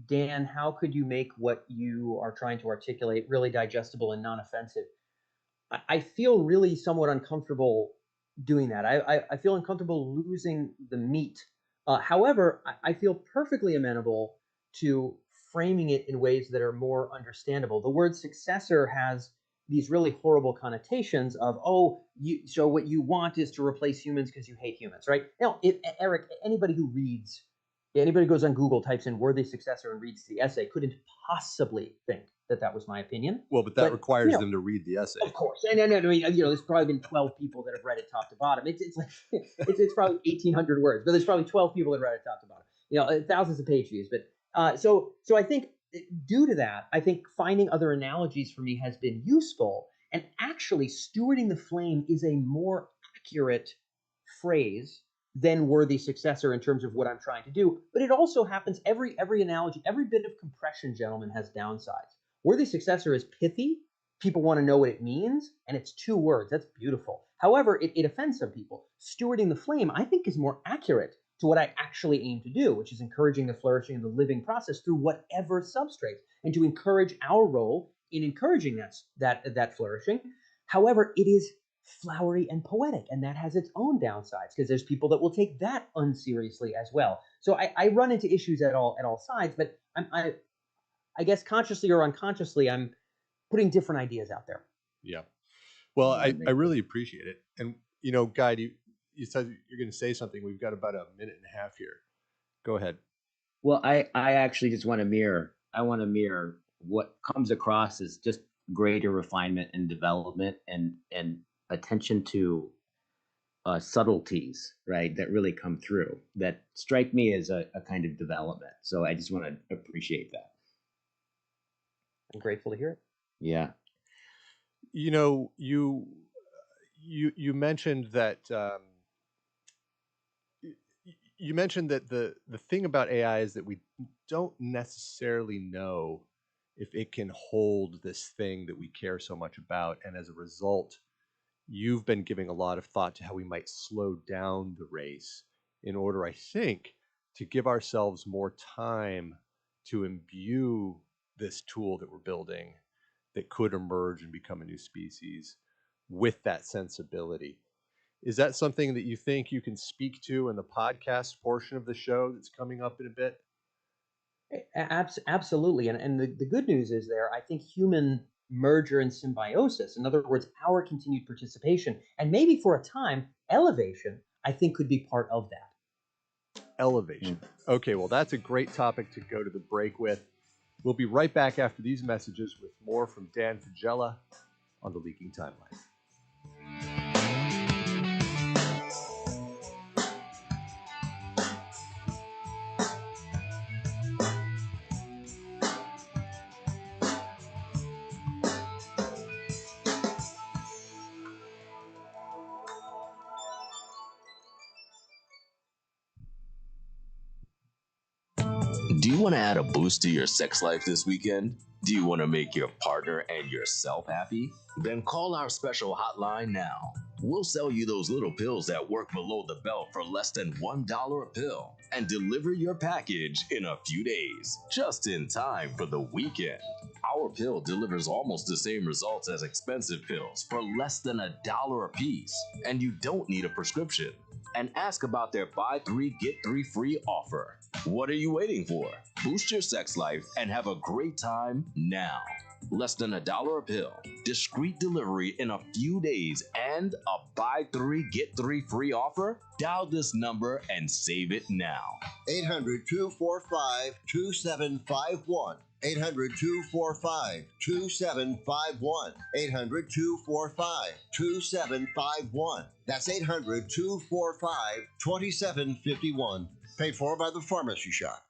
Dan, how could you make what you are trying to articulate really digestible and non-offensive? I feel really somewhat uncomfortable doing that. I feel uncomfortable losing the meat. However, I feel perfectly amenable to framing it in ways that are more understandable. The word successor has these really horrible connotations of, so what you want is to replace humans because you hate humans, right? Now, Eric, anybody who goes on Google, types in worthy successor and reads the essay couldn't possibly think that was my opinion. Well, but that requires them to read the essay. Of course. And I mean, there's probably been 12 people that have read it top to bottom. It's like, it's probably 1,800 words, but there's probably 12 people that read it top to bottom. Thousands of page views. But so I think due to that, I think finding other analogies for me has been useful. And actually, stewarding the flame is a more accurate phrase than worthy successor in terms of what I'm trying to do. But it also happens, every analogy, every bit of compression, gentlemen, has downsides. Worthy successor is pithy. People want to know what it means, and it's 2 words. That's beautiful. However, it offends some people. Stewarding the flame, I think, is more accurate to what I actually aim to do, which is encouraging the flourishing of the living process through whatever substrate, and to encourage our role in encouraging that flourishing. However, it is flowery and poetic, and that has its own downsides because there's people that will take that unseriously as well. So I run into issues at all sides, but I guess consciously or unconsciously, I'm putting different ideas out there. Yeah. Well, I really appreciate it. And, Guy, you said you're going to say something. We've got about a minute and a half here. Go ahead. Well, I actually just want to mirror. I want to mirror what comes across as just greater refinement and development and attention to subtleties, right, that really come through, that strike me as a kind of development. So I just want to appreciate that. I'm grateful to hear it. Yeah. You mentioned that the thing about AI is that we don't necessarily know if it can hold this thing that we care so much about, and as a result, you've been giving a lot of thought to how we might slow down the race in order, I think, to give ourselves more time to imbue this tool that we're building that could emerge and become a new species with that sensibility. Is that something that you think you can speak to in the podcast portion of the show that's coming up in a bit? Absolutely. And the good news is I think human merger and symbiosis, in other words, our continued participation, and maybe for a time, elevation, I think could be part of that. Elevation. Okay, well, that's a great topic to go to the break with. We'll be right back after these messages with more from Dan Faggella on the Leaking Timeline. Do you want to add a boost to your sex life this weekend? Do you want to make your partner and yourself happy? Then call our special hotline now. We'll sell you those little pills that work below the belt for less than $1 a pill and deliver your package in a few days, just in time for the weekend. Our pill delivers almost the same results as expensive pills for less than $1 a piece, and you don't need a prescription. And ask about their buy 3 get 3 free offer. What are you waiting for? Boost your sex life and have a great time now. Less than $1 a pill, discreet delivery in a few days, and a buy 3 get 3 free offer? Dial this number and save it now. 800-245-2751. 800-245-2751. 800-245-2751. That's 800-245-2751. Paid for by the Pharmacy Shop.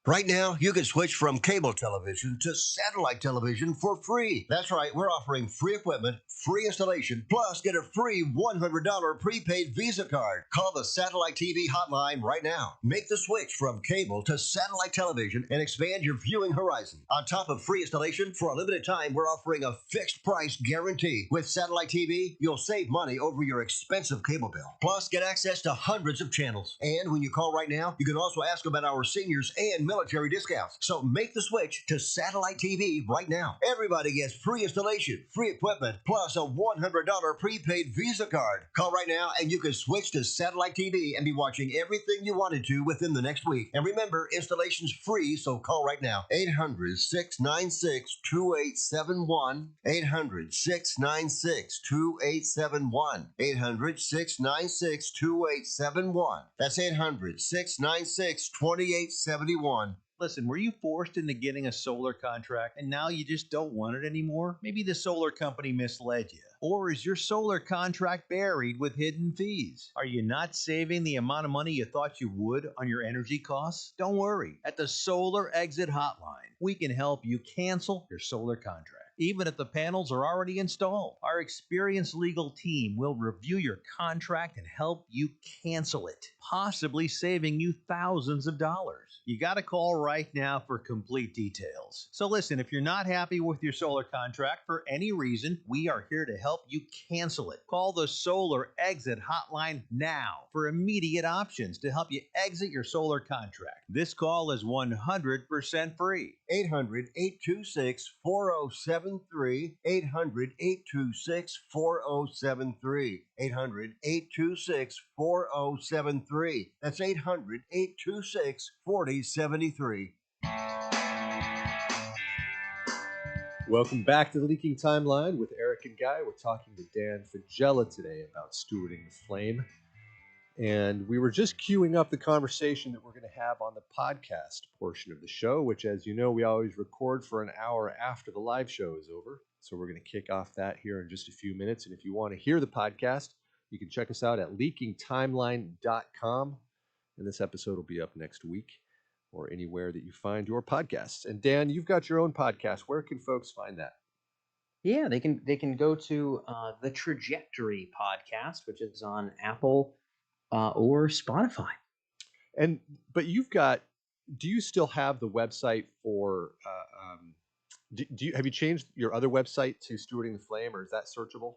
Right now, you can switch from cable television to satellite television for free. That's right, we're offering free equipment, free installation, plus get a free $100 prepaid Visa card. Call the Satellite TV hotline right now. Make the switch from cable to satellite television and expand your viewing horizon. On top of free installation, for a limited time, we're offering a fixed price guarantee. With Satellite TV, you'll save money over your expensive cable bill. Plus, get access to hundreds of channels. And when you call right now, you can also ask about our seniors and military military discounts. So make the switch to satellite TV right now. Everybody gets free installation, free equipment, plus a $100 prepaid Visa card. Call right now and you can switch to satellite TV and be watching everything you wanted to within the next week. And remember, installation's free, so call right now. 800-696-2871. 800-696-2871. 800-696-2871. That's 800-696-2871. Listen, were you forced into getting a solar contract and now you just don't want it anymore? Maybe the solar company misled you. Or is your solar contract buried with hidden fees? Are you not saving the amount of money you thought you would on your energy costs? Don't worry. At the Solar Exit Hotline, we can help you cancel your solar contract, even if the panels are already installed. Our experienced legal team will review your contract and help you cancel it, possibly saving you thousands of dollars. You got to call right now for complete details. So listen, if you're not happy with your solar contract for any reason, we are here to help you cancel it. Call the Solar Exit Hotline now for immediate options to help you exit your solar contract. This call is 100% free. 800-826-4073. 800-826-4073. 800-826-4073. That's 800-826-4073. Welcome back to the Leaking Timeline with Eric and Guy. We're talking to Dan Faggella today about stewarding the flame. And we were just queuing up the conversation that we're going to have on the podcast portion of the show, which, as you know, we always record for an hour after the live show is over. So we're going to kick off that here in just a few minutes. And if you want to hear the podcast, you can check us out at leakingtimeline.com. And this episode will be up next week or anywhere that you find your podcasts. And Dan, you've got your own podcast. Where can folks find that? Yeah, they can go to the Trajectory podcast, which is on Apple or Spotify. But you've got. Do you still have the website for? Have you changed your other website to Stewarding the Flame, or is that searchable?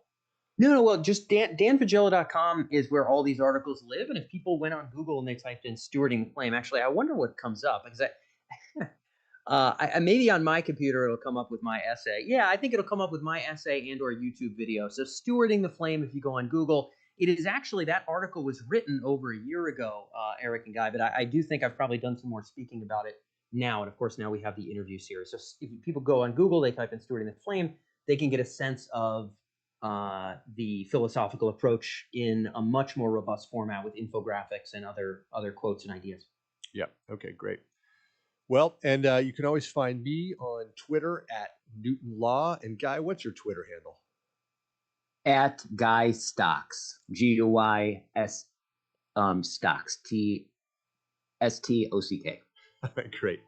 No, well, just danfaggella.com is where all these articles live. And if people went on Google and they typed in Stewarding the Flame, actually, I wonder what comes up, because I maybe on my computer it'll come up with my essay. Yeah, I think it'll come up with my essay and or YouTube video. So Stewarding the Flame, if you go on Google, it is actually, that article was written over a year ago, Eric and Guy, but I do think I've probably done some more speaking about it now. And of course, now we have the interview series. So if people go on Google, they type in Stewarding the Flame, they can get a sense of the philosophical approach in a much more robust format with infographics and other quotes and ideas. Yeah. Okay, great. Well, and you can always find me on Twitter at Newton Law. And Guy, what's your Twitter handle? At Guy Stocks, GUYS Stocks, TSTOCK. All right, great.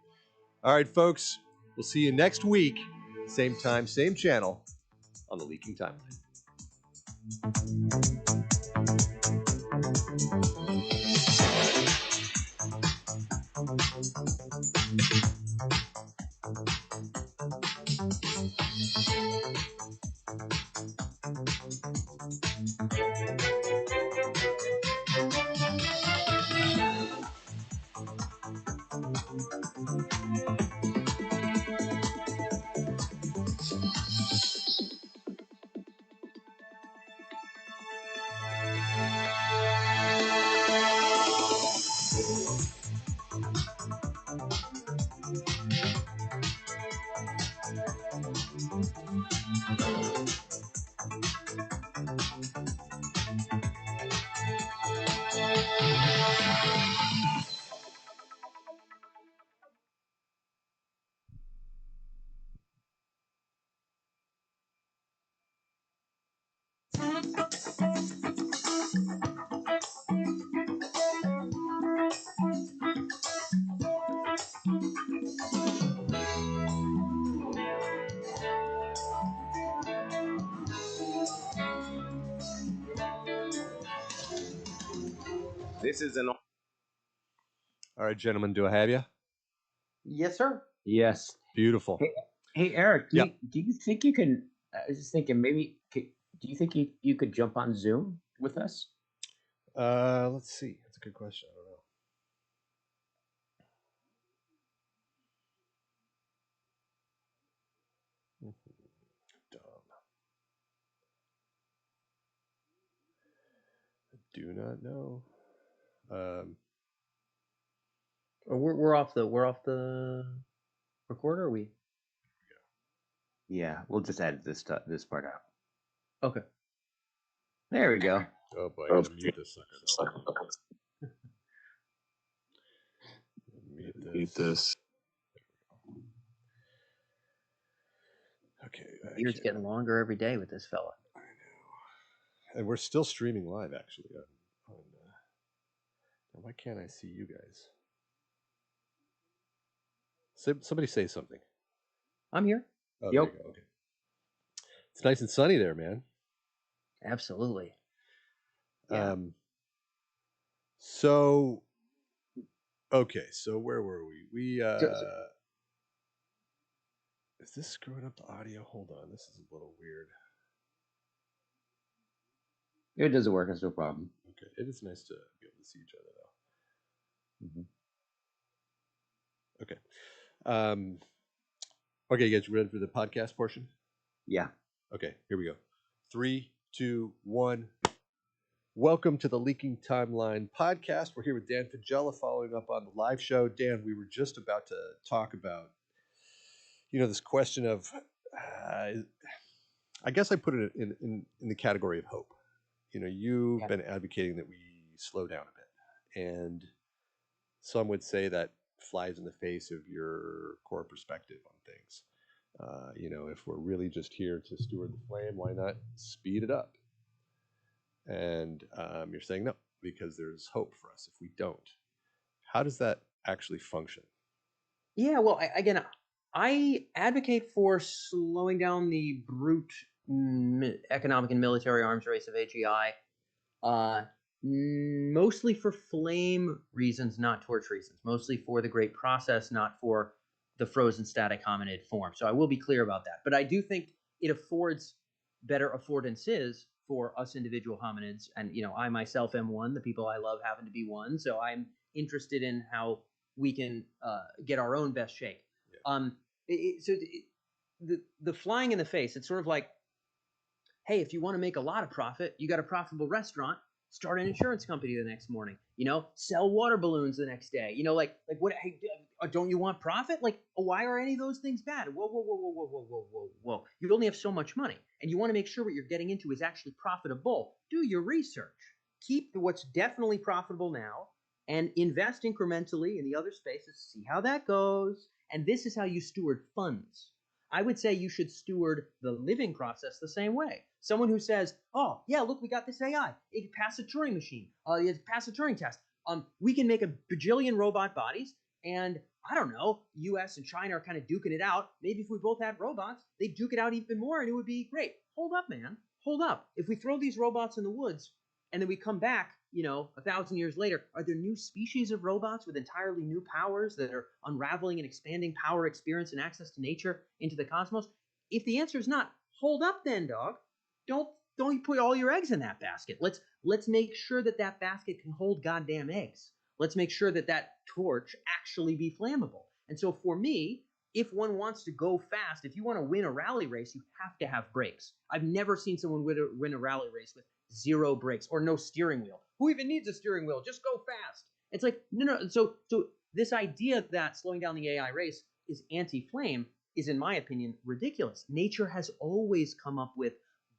All right, folks, we'll see you next week, same time, same channel on the Leaking Timeline. This is an. All right, gentlemen, do I have you? Yes, sir. Yes. Beautiful. Hey Eric, Yeah. do you think you can? I was just thinking, maybe. Do you think you could jump on Zoom with us? Let's see. That's a good question. I don't know. Do not know. Or we're off the recorder. Are we? Yeah, we'll just edit this part out. Okay. There we go. Oh boy, I'm gonna mute this sucker. Mute this. Okay. Beard's getting longer every day with this fella. I know. And we're still streaming live, actually. Why can't I see you guys? Somebody say something. I'm here. Oh, there you go. Okay. It's nice and sunny there, man. Absolutely. Yeah. So, okay. So where were we? Is this screwing up the audio? Hold on. This is a little weird. It doesn't work. It's no problem. Okay. It is nice to be able to see each other, though. Okay. Okay, you guys ready for the podcast portion? Yeah. Okay, here we go. 3, 2, 1. Welcome to the Leaking Timeline podcast. We're here with Dan Faggella following up on the live show. Dan, we were just about to talk about, this question of, I guess I put it in the category of hope. You've been advocating that we slow down a bit. And some would say that flies in the face of your core perspective on things. If we're really just here to steward the flame, why not speed it up? And you're saying no, because there's hope for us if we don't. How does that actually function? Yeah, well, I advocate for slowing down the brute economic and military arms race of AGI, mostly for flame reasons, not torch reasons. Mostly for the great process, not for the frozen static hominid form. So I will be clear about that. But I do think it affords better affordances for us individual hominids. And, I myself am one. The people I love happen to be one. So I'm interested in how we can get our own best shake. Yeah. The flying in the face, it's sort of like, hey, if you want to make a lot of profit, you got a profitable restaurant, start an insurance company the next morning, sell water balloons the next day, like what, hey, don't you want profit? Like, why are any of those things bad? Whoa. You only have so much money and you want to make sure what you're getting into is actually profitable. Do your research. Keep what's definitely profitable now and invest incrementally in the other spaces, see how that goes. And this is how you steward funds. I would say you should steward the living process the same way. Someone who says, oh, yeah, look, we got this AI. It can pass a Turing machine. It can pass a Turing test. We can make a bajillion robot bodies. And I don't know, US and China are kind of duking it out. Maybe if we both had robots, they'd duke it out even more and it would be great. Hold up, man. Hold up. If we throw these robots in the woods and then we come back, 1,000 years later, are there new species of robots with entirely new powers that are unraveling and expanding power, experience, and access to nature into the cosmos? If the answer is not, hold up then, dog. Don't put all your eggs in that basket. Let's make sure that basket can hold goddamn eggs. Let's make sure that torch actually be flammable. And so for me, if one wants to go fast, if you want to win a rally race, you have to have brakes. I've never seen someone win a rally race with 0 brakes or no steering wheel. Who even needs a steering wheel? Just go fast. It's like, no. So this idea that slowing down the AI race is anti-flame is, in my opinion, ridiculous. Nature has always come up with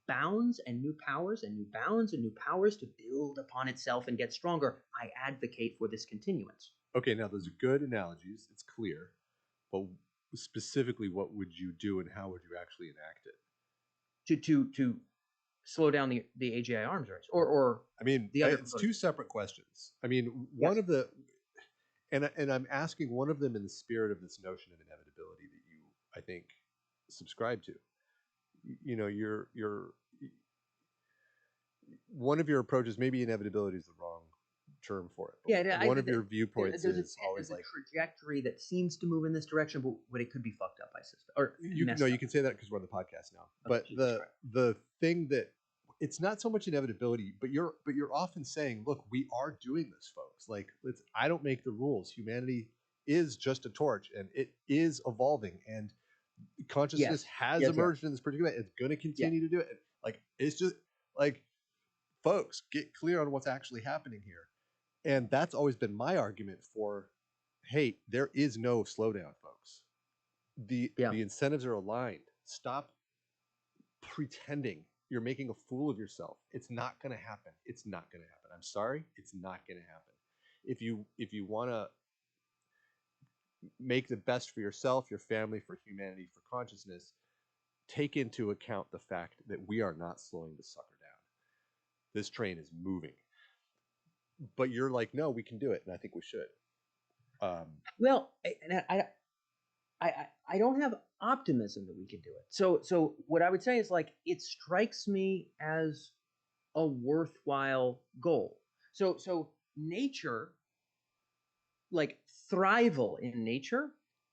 bounds and new powers and new bounds and new powers to build upon itself and get stronger. I advocate for this continuance. Okay, now those are good analogies. It's clear. But specifically, what would you do and how would you actually enact it? To slow down the AGI arms race, or I mean, the other it's two separate questions. I mean, one of the, and I'm asking one of them in the spirit of this notion of inevitability that you, I think, subscribe to. Your one of your approaches, maybe inevitability is the wrong term for it. Yeah, one of your viewpoints is always like a trajectory that seems to move in this direction, but it could be fucked up, I suspect. Or you can say that because we're on the podcast now. But the thing that it's not so much inevitability, but you're often saying, look, we are doing this, folks. Like, I don't make the rules. Humanity is just a torch, and it is evolving, and consciousness has emerged in this particular way. It's going to continue to do it. Like, it's just like folks, get clear on what's actually happening here. And that's always been my argument for, hey, there is no slowdown, folks. The incentives are aligned. Stop pretending you're making a fool of yourself. It's not going to happen. It's not going to happen. I'm sorry, it's not going to happen. If you want to make the best for yourself, your family, for humanity, for consciousness, take into account the fact that we are not slowing the sucker down. This train is moving. But you're like, no, we can do it, and I think we should. Well, I don't have optimism that we can do it. So what I would say is, like, it strikes me as a worthwhile goal. So nature, like thrival in nature,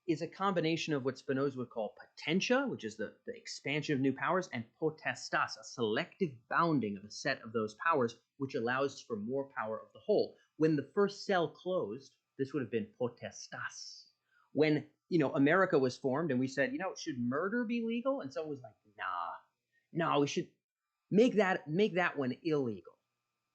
is a combination of what Spinoza would call potentia, which is the expansion of new powers, and potestas, a selective bounding of a set of those powers, which allows for more power of the whole. When the first cell closed, this would have been potestas. When, America was formed and we said, should murder be legal? And someone was like, nah, we should make that one illegal.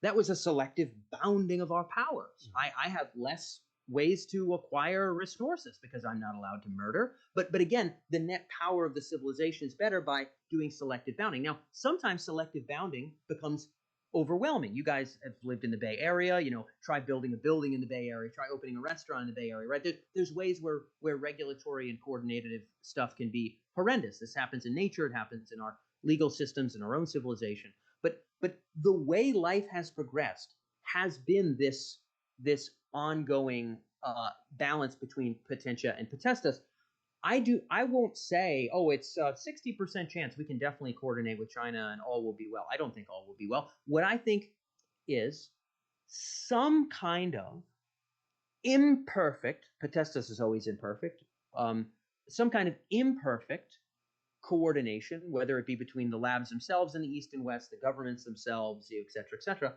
That was a selective bounding of our powers. I have less ways to acquire resources because I'm not allowed to murder. But again, the net power of the civilization is better by doing selective bounding. Now, sometimes selective bounding becomes overwhelming. You guys have lived in the Bay Area, try building a building in the Bay Area, try opening a restaurant in the Bay Area, right? There's ways where regulatory and coordinative stuff can be horrendous. This happens in nature, it happens in our legal systems, in our own civilization. But the way life has progressed has been this ongoing balance between potentia and potestas. I won't say, it's a 60% chance we can definitely coordinate with China and all will be well. I don't think all will be well. What I think is some kind of imperfect, potestas is always imperfect, some kind of imperfect coordination, whether it be between the labs themselves in the East and West, the governments themselves, et cetera,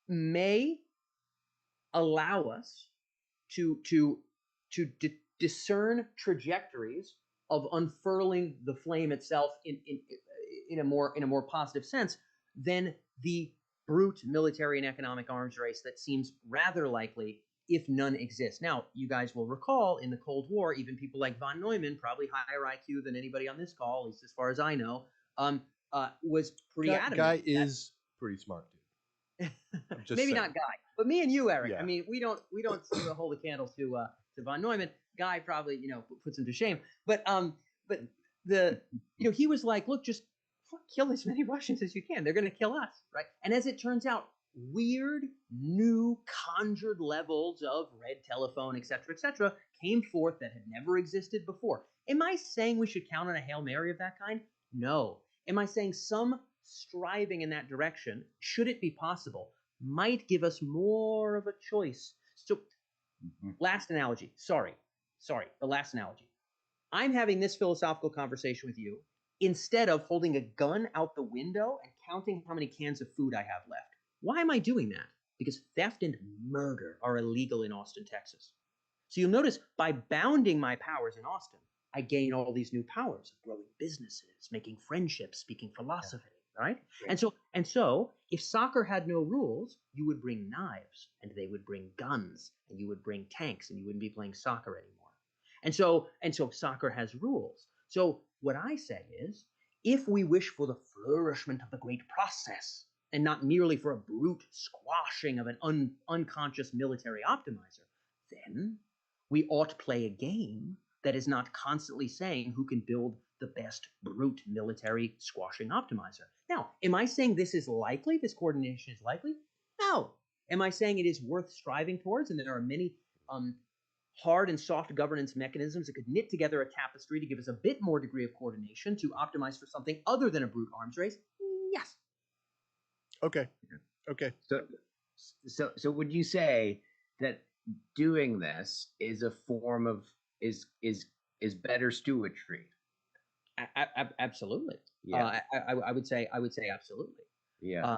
may allow us to discern trajectories of unfurling the flame itself in a more positive sense than the brute military and economic arms race that seems rather likely if none exists. Now, you guys will recall in the Cold War, even people like von Neumann, probably higher IQ than anybody on this call, at least as far as I know, was pretty adamant. Guy is pretty smart, dude. Maybe saying. not Guy, but me and you, Eric. Yeah. I mean, we don't hold a candle to von Neumann. Guy probably puts him to shame. But he was like, look, just kill as many Russians as you can. They're going to kill us, right? And as it turns out, weird new conjured levels of red telephone, et cetera, came forth that had never existed before. Am I saying we should count on a Hail Mary of that kind? No. Am I saying some striving in that direction, should it be possible, might give us more of a choice? So, last analogy. Sorry, the last analogy. I'm having this philosophical conversation with you instead of holding a gun out the window and counting how many cans of food I have left. Why am I doing that? Because theft and murder are illegal in Austin, Texas. So you'll notice by bounding my powers in Austin, I gain all these new powers of growing businesses, making friendships, speaking philosophy, right? And so if soccer had no rules, you would bring knives and they would bring guns and you would bring tanks and you wouldn't be playing soccer anymore. And so soccer has rules. So what I say is, if we wish for the flourishment of the great process and not merely for a brute squashing of an unconscious military optimizer, then we ought to play a game that is not constantly saying who can build the best brute military squashing optimizer. Now, am I saying this is likely, this coordination is likely? No. Am I saying it is worth striving towards and there are many hard and soft governance mechanisms that could knit together a tapestry to give us a bit more degree of coordination to optimize for something other than a brute arms race? Yes. Okay. So would you say that doing this is a form of is better stewardship? Absolutely. Yeah. I would say absolutely. Yeah.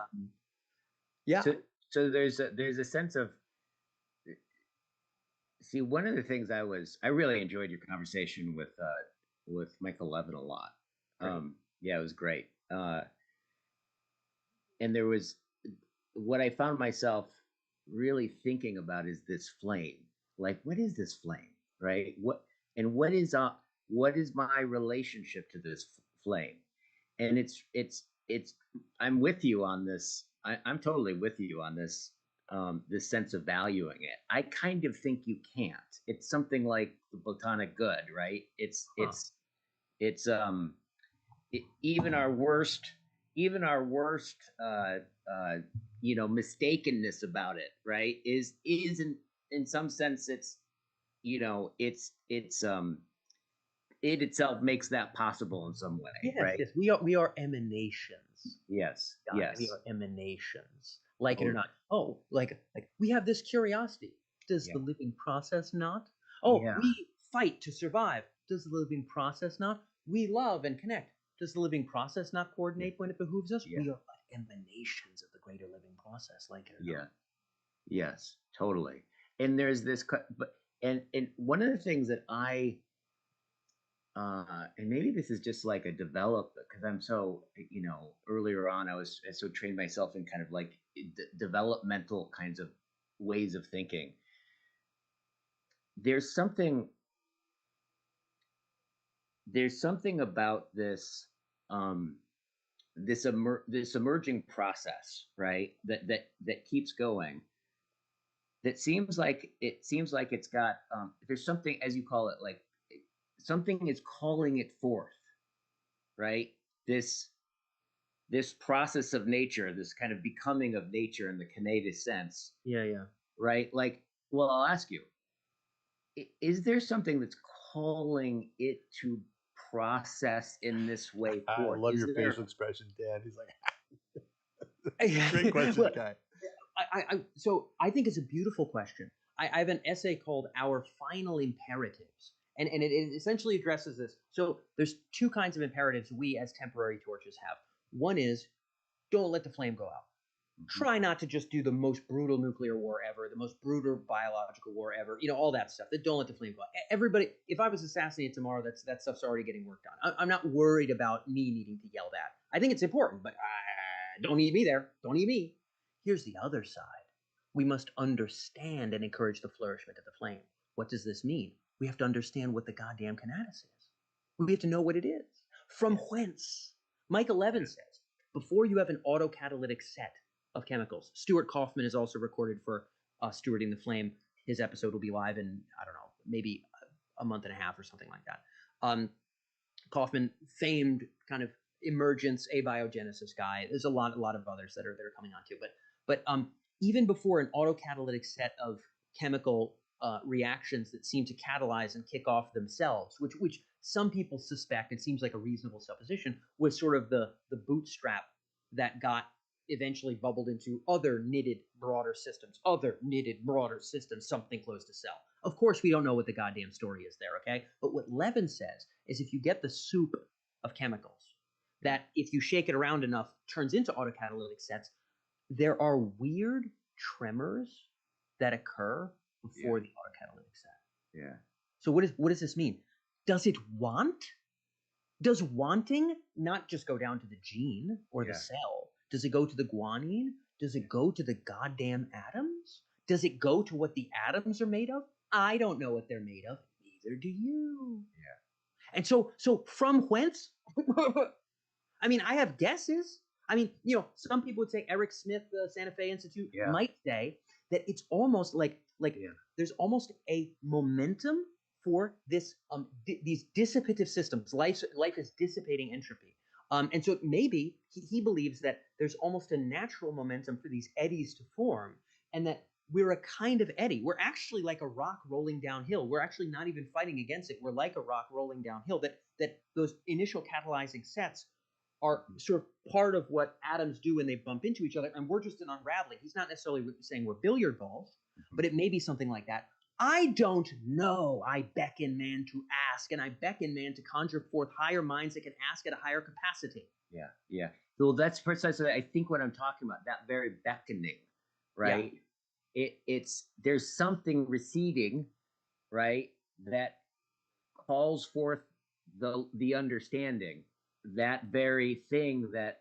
Yeah. So there's a sense of, see, one of the things I really enjoyed your conversation with Michael Levin a lot. Yeah, it was great. and there was what I found myself really thinking about is this flame. Like, what is this flame, right? What is my relationship to this flame? And it's I'm with you on this. I'm totally with you on this. This sense of valuing it. I kind of think you can't. It's something like the platonic good, right? Even our worst mistakenness about it, right, is in some sense it's it itself makes that possible in some way, Yes, right? yes. We are emanations. Yes, God, yes. we are emanations. Like it or Totally. not. Oh, like we have this curiosity. Does Yeah. the living process not? Oh, Yeah. we fight to survive. Does the living process not? We love and connect. Does the living process not coordinate when it behooves us? Yeah. We are like emanations of the greater living process, like it or Yeah. not. Yes, totally. And there's this, and one of the things that and maybe this is just like a development because I'm so, earlier on I so trained myself in kind of like developmental kinds of ways of thinking. There's something about this this emerging process, right? That keeps going. That seems like it's got there's something, as you call it, like something is calling it forth, right? This process of nature, this kind of becoming of nature in the Canada sense, Yeah, yeah. right? Like, well, I'll ask you, is there something that's calling it to process in this way I forth? love Is your there- facial expression, Dan. He's like, great question, Well, guy. So I think it's a beautiful question. I have an essay called "Our Final Imperatives," and it essentially addresses this. So there's two kinds of imperatives we as temporary torches have. One is don't let the flame go out. Try not to just do the most brutal nuclear war ever, the most brutal biological war ever, all that stuff. That don't let the flame go out. Everybody, if I was assassinated tomorrow, that stuff's already getting worked on. I'm not worried about me needing to yell that. I think it's important, but don't need me there. Don't need me. Here's the other side. We must understand and encourage the flourishment of the flame. What does this mean? We have to understand what the goddamn Canadas is. We have to know what it is. From whence? Michael Levin says, before you have an autocatalytic set of chemicals. Stuart Kaufman is also recorded for Stewarding the Flame. His episode will be live in, I don't know, maybe a month and a half or something like that. Kaufman, famed kind of emergence, abiogenesis guy. There's a lot of others that are coming on too. But even before an autocatalytic set of chemical reactions that seem to catalyze and kick off themselves, which some people suspect, it seems like a reasonable supposition, was sort of the bootstrap that got eventually bubbled into other knitted broader systems, something close to cell. Of course, we don't know what the goddamn story is there, okay? But what Levin says is if you get the soup of chemicals that, if you shake it around enough, turns into autocatalytic sets, there are weird tremors that occur before the autocatalytic set. Yeah. So what does this mean? Does it want? Does wanting not just go down to the gene or the cell? Does it go to the guanine? Does it go to the goddamn atoms? Does it go to what the atoms are made of? I don't know what they're made of. Neither do you. Yeah. And so from whence? I mean, I have guesses. I mean, some people would say Eric Smith, the Santa Fe Institute, might say that it's almost like there's almost a momentum for this these dissipative systems. Life is dissipating entropy. And so maybe he believes that there's almost a natural momentum for these eddies to form, and that we're a kind of eddy. We're actually like a rock rolling downhill. We're actually not even fighting against it. We're like a rock rolling downhill. That those initial catalyzing sets are sort of part of what atoms do when they bump into each other, and we're just an unraveling. He's not necessarily saying we're billiard balls, but it may be something like that. I don't know. I beckon man to ask, and I beckon man to conjure forth higher minds that can ask at a higher capacity. Yeah, yeah. Well, that's precisely, I think, what I'm talking about. That very beckoning, right? Yeah. There's something receding, right, that calls forth the understanding. That very thing that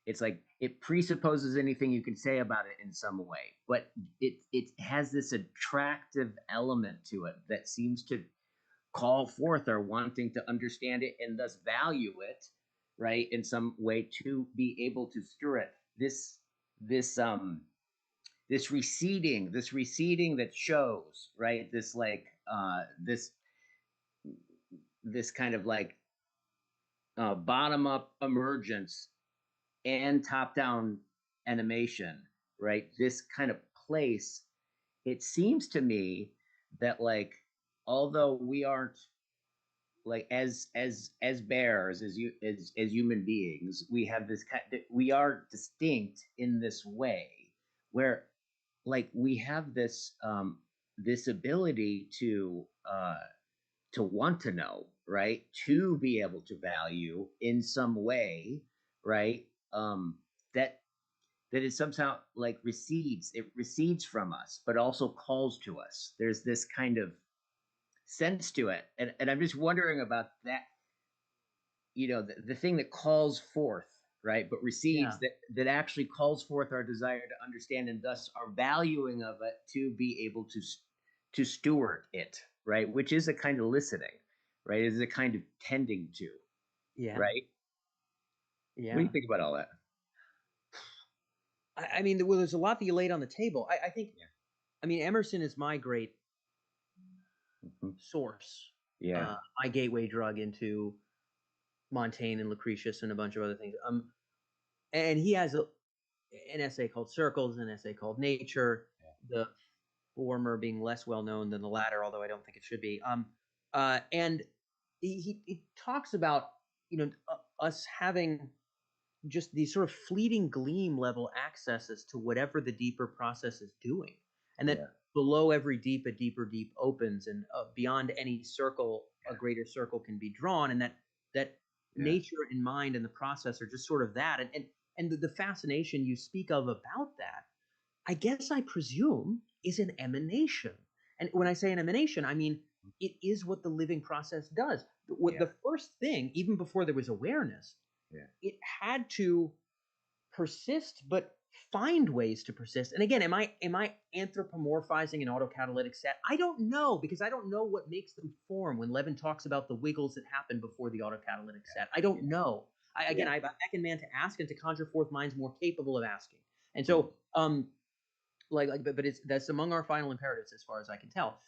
it's like it presupposes anything you can say about it in some way, but it has this attractive element to it that seems to call forth our wanting to understand it and thus value it, right, in some way to be able to stir it. This receding that shows, right, this kind of like bottom up emergence and top down animation, right? This kind of place. It seems to me that like although we aren't like as bears as human beings, we have this we are distinct in this way where like we have this this ability to want to know, right, to be able to value in some way, right, that it somehow like recedes from us but also calls to us. There's this kind of sense to it, and I'm just wondering about that, the thing that calls forth, right, but recedes, that actually calls forth our desire to understand and thus our valuing of it to be able to steward it, right, which is a kind of listening, right, is a kind of tending to, right. Yeah. What do you think about all that? I mean, well, there's a lot that you laid on the table. I think, I mean, Emerson is my great source. My gateway drug into Montaigne and Lucretius and a bunch of other things. And he has an essay called Circles, an essay called Nature, the former being less well known than the latter, although I don't think it should be. And he talks about, us having just these sort of fleeting gleam level accesses to whatever the deeper process is doing. And that below every deep, a deeper deep opens, and beyond any circle, a greater circle can be drawn. And that nature and mind and the process are just sort of that. And the fascination you speak of about that, I guess I presume, is an emanation. And when I say an emanation, I mean, it is what the living process does. The first thing, even before there was awareness, it had to persist, but find ways to persist. And again, am I anthropomorphizing an autocatalytic set? I don't know, because I don't know what makes them form when Levin talks about the wiggles that happen before the autocatalytic set. I don't know. I beckon man to ask and to conjure forth minds more capable of asking. And so, but that's among our final imperatives, as far as I can tell.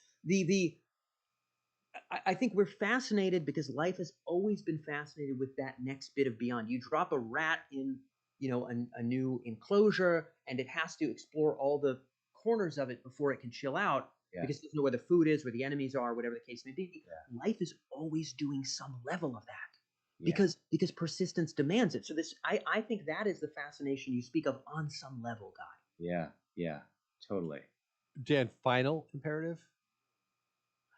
I think we're fascinated because life has always been fascinated with that next bit of beyond. You drop a rat in, a new enclosure, and it has to explore all the corners of it before it can chill out, because it doesn't know where the food is, where the enemies are, whatever the case may be. Life is always doing some level of that, because persistence demands it. So I think that is the fascination you speak of on some level, God. Yeah, totally. Dan, final imperative?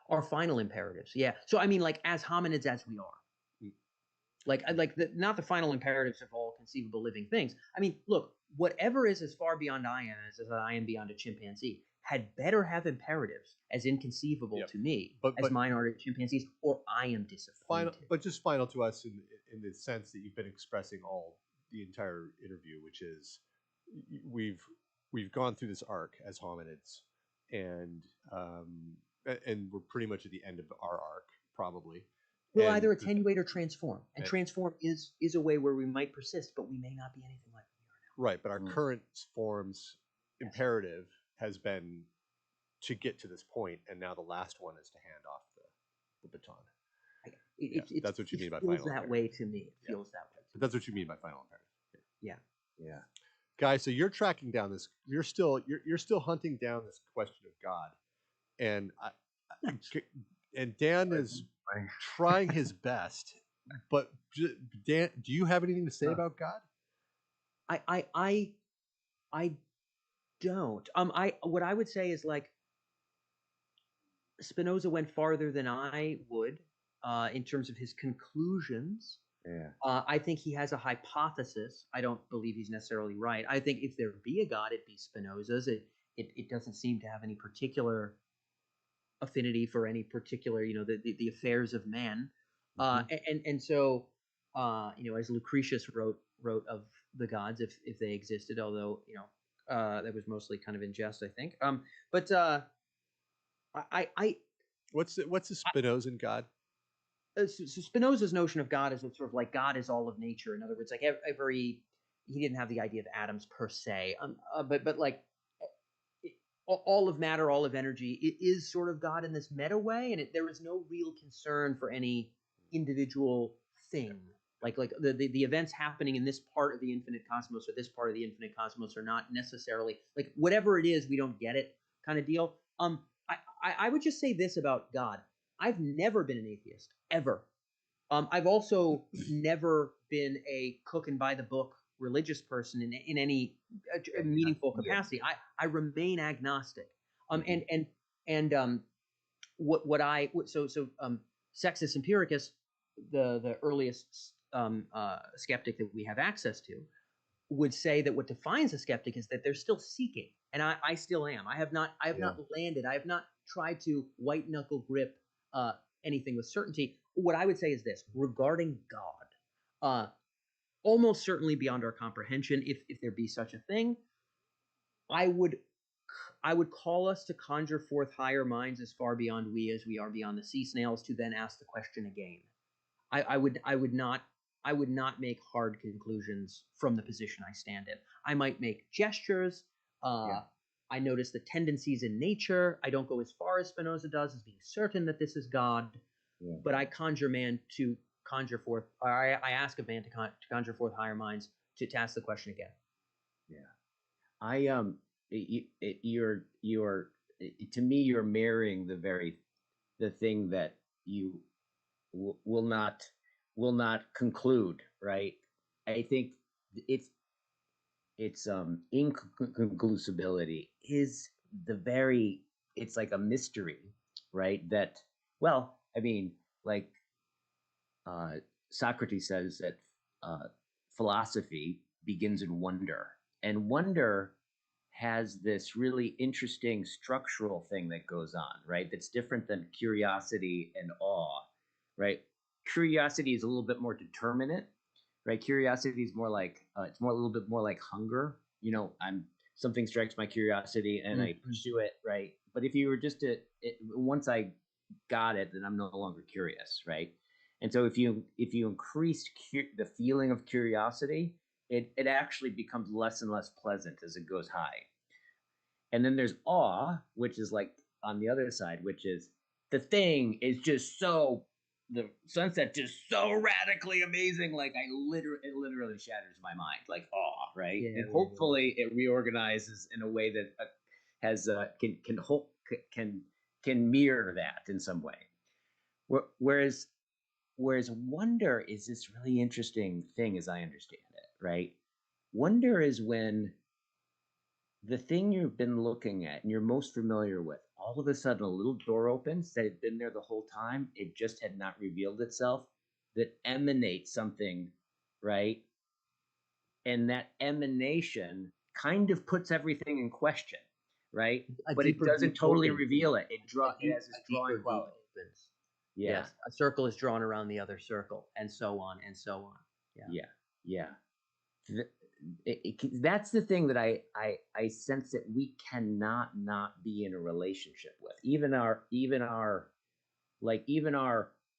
Our final imperatives, So I mean, like, as hominids as we are, not the final imperatives of all conceivable living things. I mean, look, whatever is as far beyond I am as I am beyond a chimpanzee had better have imperatives as inconceivable to me as mine are to chimpanzees, or I am disappointed. Final to us in the sense that you've been expressing all the entire interview, which is we've gone through this arc as hominids, and we're pretty much at the end of our arc, probably. We'll either attenuate or transform. And transform is a way where we might persist, but we may not be anything like we are now. Right, but our current form's imperative has been to get to this point, and now the last one is to hand off the baton. That's what you mean by final imperative. It feels that way to me. It feels that way. But that's what you mean by final imperative. Yeah. Guys, so you're tracking down this. You're still hunting down this question of God. And and Dan is trying his best, but Dan, do you have anything to say about God? I don't. What I would say is, like, Spinoza went farther than I would in terms of his conclusions. I think he has a hypothesis. I don't believe he's necessarily right. I think if there be a God, it'd be Spinoza's. It doesn't seem to have any particular affinity for any particular, the affairs of man. And so as Lucretius wrote of the gods, if they existed, although that was mostly kind of in jest, I think. But I what's the Spinozan God? So Spinoza's notion of God is that sort of like God is all of nature. In other words, like he didn't have the idea of atoms per se, but like all of matter, all of energy, it is sort of God in this meta way, and there is no real concern for any individual thing. Like the events happening in this part of the infinite cosmos or this part of the infinite cosmos are not necessarily like whatever it is, we don't get it kind of deal. I would just say this about God. I've never been an atheist, ever. I've also never been a cook and by the book religious person in any meaningful capacity. I remain agnostic. Sextus Empiricus, the earliest skeptic that we have access to, would say that what defines a skeptic is that they're still seeking, and I still am. I have not landed. I have not tried to white knuckle grip anything with certainty. What I would say is this regarding God, almost certainly beyond our comprehension, if there be such a thing, I would call us to conjure forth higher minds as far beyond we as we are beyond the sea snails to then ask the question again. I would not make hard conclusions from the position I stand in. I might make gestures. I notice the tendencies in nature. I don't go as far as Spinoza does as being certain that this is God, but I conjure man to conjure forth, or I ask a man to conjure forth higher minds to ask the question again. Yeah, you're to me you're marrying the thing that you will not conclude, right? I think it's inconclusibility is it's like a mystery, right? That, well, I mean, like Socrates says that philosophy begins in wonder, and wonder has this really interesting structural thing that goes on, right? That's different than curiosity and awe, right? Curiosity is a little bit more determinate, right? Curiosity is more like a little bit more like hunger. Something strikes my curiosity and I pursue it, right? But if you were just once I got it, then I'm no longer curious, right? And so if you increase the feeling of curiosity, it actually becomes less and less pleasant as it goes high. And then there's awe, which is like on the other side, which is the thing is just the sunset just so radically amazing, like it literally shatters my mind, like awe, right? And hopefully it reorganizes in a way that has can mirror that in some way. Whereas wonder is this really interesting thing, as I understand it, right? Wonder is when the thing you've been looking at and you're most familiar with, all of a sudden a little door opens that had been there the whole time. It just had not revealed itself, that emanates something, right? And that emanation kind of puts everything in question, right? But it doesn't totally reveal it. It has this drawing quality. Yes, a circle is drawn around the other circle, and so on and so on. Yeah. That's the thing that I sense that we cannot not be in a relationship with. Even our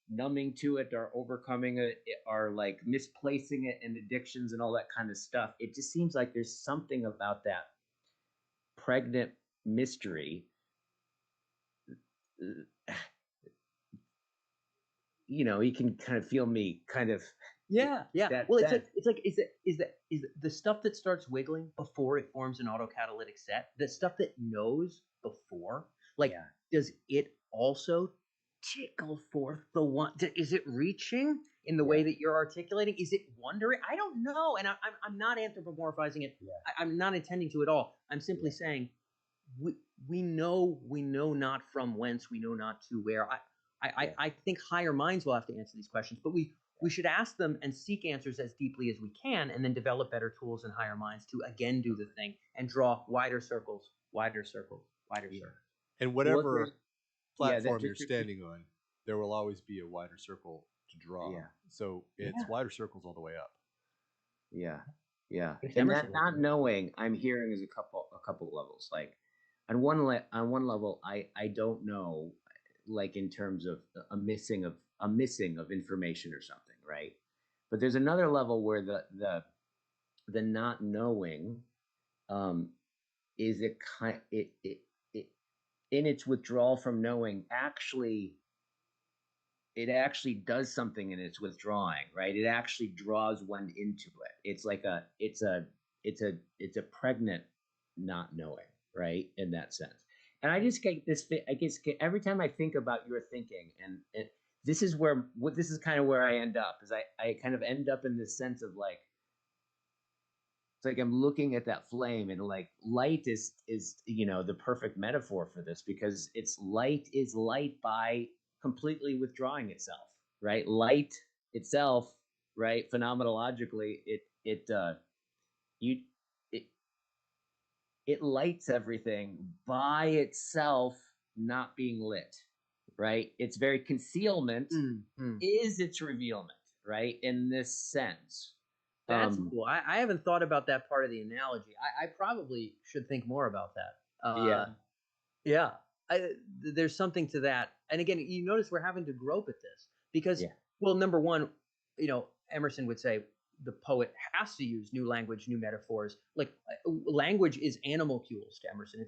numbing to it, our overcoming it, our like misplacing it and addictions and all that kind of stuff. It just seems like there's something about that pregnant mystery. You can kind of feel me kind of. Yeah. Is the stuff that starts wiggling before it forms an autocatalytic set, the stuff that knows before, does it also tickle forth the one? Is it reaching in the way that you're articulating? Is it wondering? I don't know, and I'm not anthropomorphizing it. I'm not intending to at all. I'm simply saying we know not from whence, we know not to where. I think higher minds will have to answer these questions, but we should ask them and seek answers as deeply as we can, and then develop better tools in higher minds to again do the thing and draw wider circles. And whatever platform you're standing on, there will always be a wider circle to draw. Yeah. So it's wider circles all the way up. Yeah, yeah. It's And Emerson. that not knowing, I'm hearing is a couple levels. Like on one level, I don't know, like in terms of a missing of information or something, right? But there's another level where the not knowing is a kind it in its withdrawal from knowing actually it actually does something in its withdrawing, right? It actually draws one into it. It's like it's a pregnant not knowing, right? In that sense. And I just get this, I guess every time I think about your thinking and this is kind of where I end up is I kind of end up in this sense of like, it's like I'm looking at that flame and like light is the perfect metaphor for this because it's light is light by completely withdrawing itself, right? Light itself, right? Phenomenologically, it lights everything by itself not being lit, right? Its very concealment is its revealment, right? In this sense. That's cool. I haven't thought about that part of the analogy. I probably should think more about that. Yeah. There's something to that. And again, you notice we're having to grope at this because, well, number one, Emerson would say the poet has to use new language, new metaphors. Like language is animalcules to Emerson.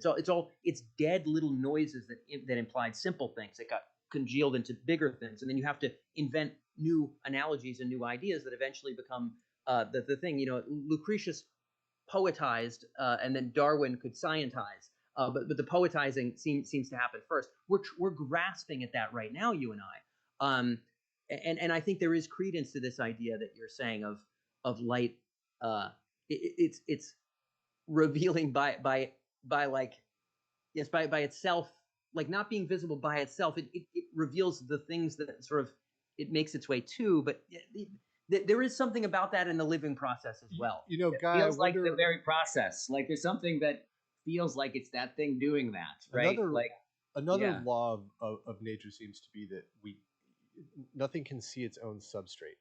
It's dead little noises that implied simple things that got congealed into bigger things. And then you have to invent new analogies and new ideas that eventually become the thing. Lucretius poetized, and then Darwin could scientize. But the poetizing seems to happen first. We're grasping at that right now, you and I. And I think there is credence to this idea that you're saying of light. It's revealing by itself, like not being visible by itself. It reveals the things that sort of it makes its way to, but there is something about that in the living process as well. Guy, it feels like the very process. Like there's something that feels like it's that thing doing that, right? Another law of nature seems to be that nothing can see its own substrate.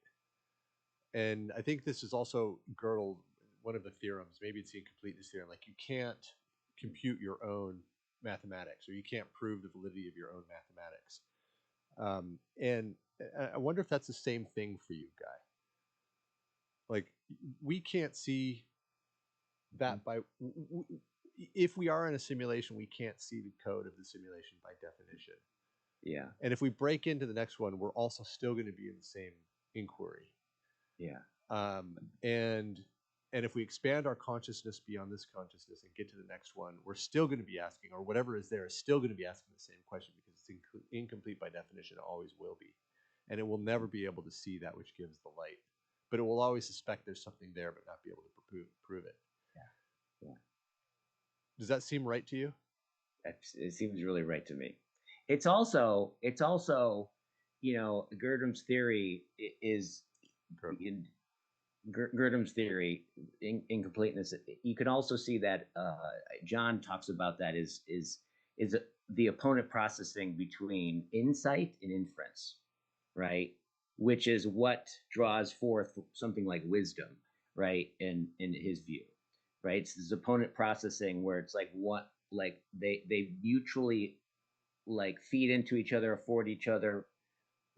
And I think this is also Gödel, one of the theorems, maybe it's the incompleteness theorem, like you can't compute your own mathematics, or you can't prove the validity of your own mathematics. And I wonder if that's the same thing for you, Guy. Like we can't see that if we are in a simulation, we can't see the code of the simulation by definition. Yeah. And if we break into the next one, we're also still going to be in the same inquiry. Yeah. And if we expand our consciousness beyond this consciousness and get to the next one, we're still going to be asking, or whatever is there is still going to be asking the same question because it's incomplete by definition. It always will be. And it will never be able to see that which gives the light. But it will always suspect there's something there, but not be able to prove it. Yeah. Yeah. Does that seem right to you? It seems really right to me. It's also, Gödel's theory is in Gödel's theory, incompleteness. You can also see that John talks about that is the opponent processing between insight and inference, right? Which is what draws forth something like wisdom, right? In his view, right? It's this opponent processing where it's like they mutually like feed into each other, afford each other.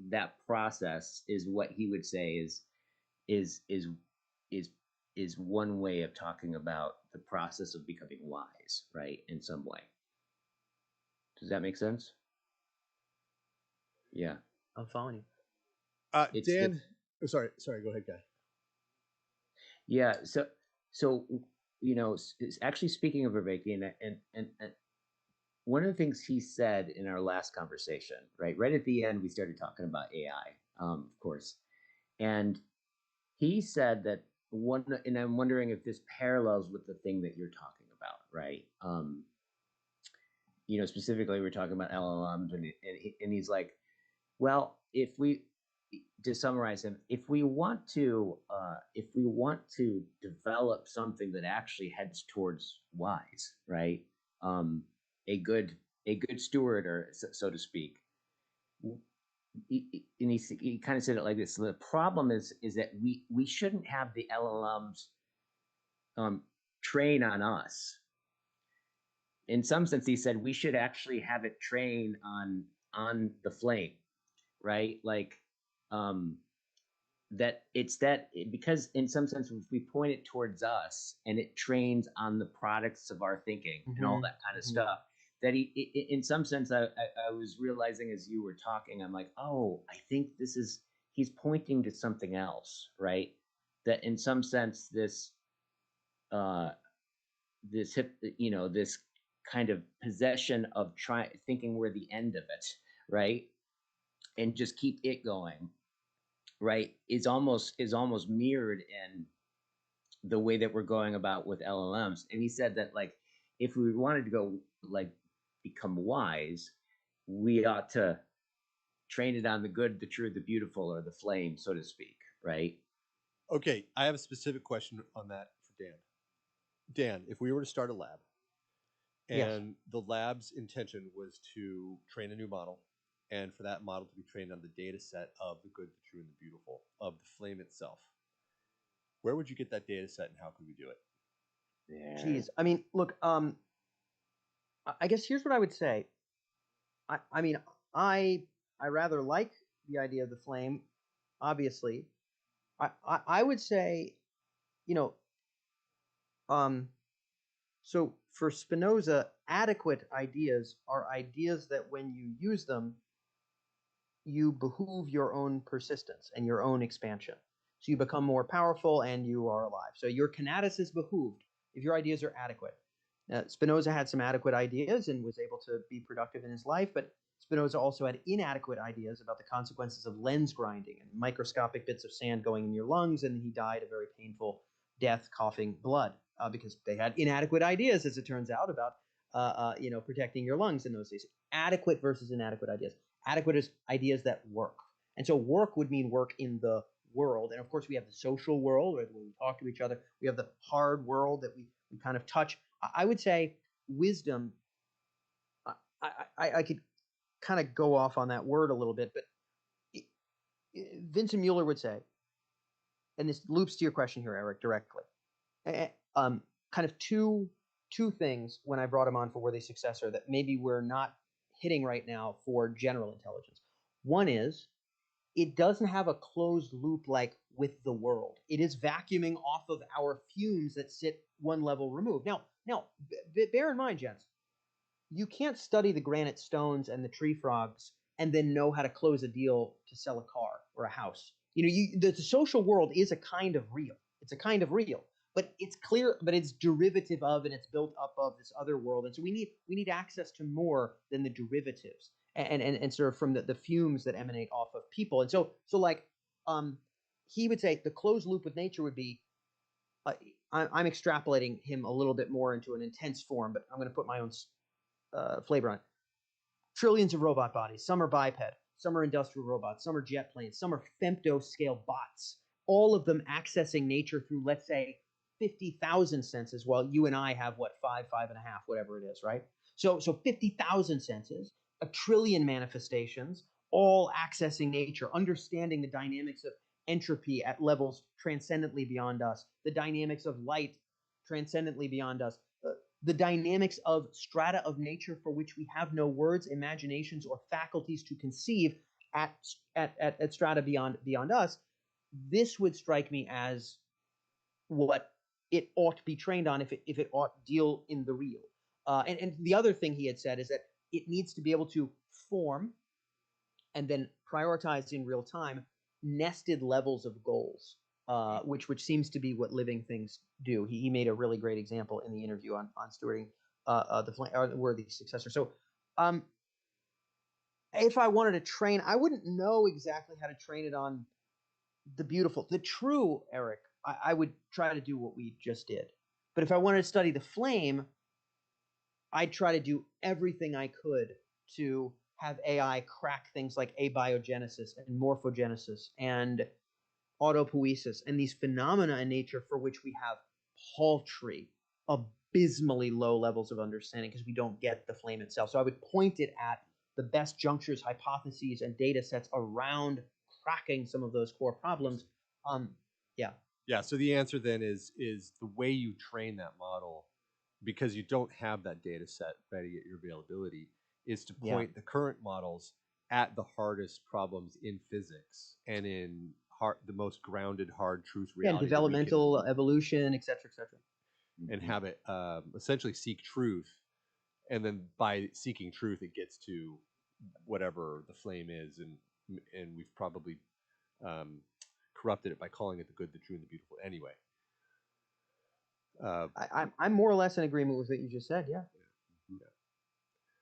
That process is what he would say is one way of talking about the process of becoming wise, right? In some way. Does that make sense? Yeah. I'm following you. Dan, sorry, go ahead, Guy. Yeah, so it's actually speaking of Vervaeke, and one of the things he said in our last conversation, right at the end, we started talking about AI, of course, and he said that and I'm wondering if this parallels with the thing that you're talking about, right? Specifically, we're talking about LLMs, and he's like, well, to summarize him, if we want to develop something that actually heads towards wise, right? A good steward, or so to speak, he kind of said it like this: the problem is that we shouldn't have the LLMs train on us. In some sense, he said we should actually have it train on the flame, right? Like that it's that because in some sense if we point it towards us and it trains on the products of our thinking and all that kind of stuff, that he in some sense I was realizing as you were talking, I'm like, oh, I think he's pointing to something else, right? That in some sense this this kind of possession of thinking we're the end of it, right? And just keep it going, right? Is almost mirrored in the way that we're going about with LLMs. And he said that like if we wanted to go like become wise, we ought to train it on the good, the true, the beautiful, or the flame, so to speak, right? Okay, I have a specific question on that for Dan. Dan, if we were to start a lab, and the lab's intention was to train a new model, and for that model to be trained on the data set of the good, the true, and the beautiful, of the flame itself, where would you get that data set and how could we do it? Yeah. Geez, I mean, look, I guess here's what I would say. I mean, I rather like the idea of the flame, obviously. I would say, so for Spinoza, adequate ideas are ideas that when you use them, you behoove your own persistence and your own expansion. So you become more powerful and you are alive. So your conatus is behooved if your ideas are adequate. Spinoza had some adequate ideas and was able to be productive in his life, but Spinoza also had inadequate ideas about the consequences of lens grinding and microscopic bits of sand going in your lungs, and he died a very painful death, coughing blood, because they had inadequate ideas, as it turns out, about protecting your lungs in those days. Adequate versus inadequate ideas. Adequate is ideas that work, and so work would mean work in the world, and of course we have the social world where we talk to each other. We have the hard world that we kind of touch. I would say wisdom. I could kind of go off on that word a little bit, but Vincent Mueller would say, and this loops to your question here, Eric, directly. Kind of two things when I brought him on for Worthy Successor that maybe we're not hitting right now for general intelligence. One is it doesn't have a closed loop like with the world. It is vacuuming off of our fumes that sit one level removed. Now, bear in mind, gents, you can't study the granite stones and the tree frogs and then know how to close a deal to sell a car or a house. The social world is a kind of real. It's a kind of real, but it's clear, but it's derivative of, and it's built up of this other world. And so we need access to more than the derivatives and sort of from the fumes that emanate off of people. And so he would say the closed loop with nature would be, I'm extrapolating him a little bit more into an intense form, but I'm going to put my own flavor on it. Trillions of robot bodies. Some are biped. Some are industrial robots. Some are jet planes. Some are femto-scale bots. All of them accessing nature through, let's say, 50,000 senses, while you and I have, 5.5, whatever it is, right? So 50,000 senses, 1 trillion manifestations, all accessing nature, understanding the dynamics of entropy at levels transcendently beyond us, the dynamics of light transcendently beyond us, the dynamics of strata of nature for which we have no words, imaginations, or faculties to conceive at strata beyond us. This would strike me as what it ought to be trained on if it ought to deal in the real. And the other thing he had said is that it needs to be able to form and then prioritize in real time nested levels of goals, which seems to be what living things do. He made a really great example in the interview on stewarding the Worthy Successor. So if I wanted to train, I wouldn't know exactly how to train it on the beautiful. The true, Eric, I would try to do what we just did. But if I wanted to study the flame, I'd try to do everything I could to have AI crack things like abiogenesis and morphogenesis and autopoiesis and these phenomena in nature for which we have paltry, abysmally low levels of understanding because we don't get the flame itself. So I would point it at the best junctures, hypotheses, and data sets around cracking some of those core problems. Yeah. Yeah. So the answer then is the way you train that model, because you don't have that data set ready at your availability, is to point the current models at the hardest problems in physics and in the most grounded hard truth reality. And developmental evolution, et cetera, and have it essentially seek truth. And then by seeking truth, it gets to whatever the flame is. And we've probably corrupted it by calling it the good, the true, and the beautiful anyway. I'm more or less in agreement with what you just said. Yeah.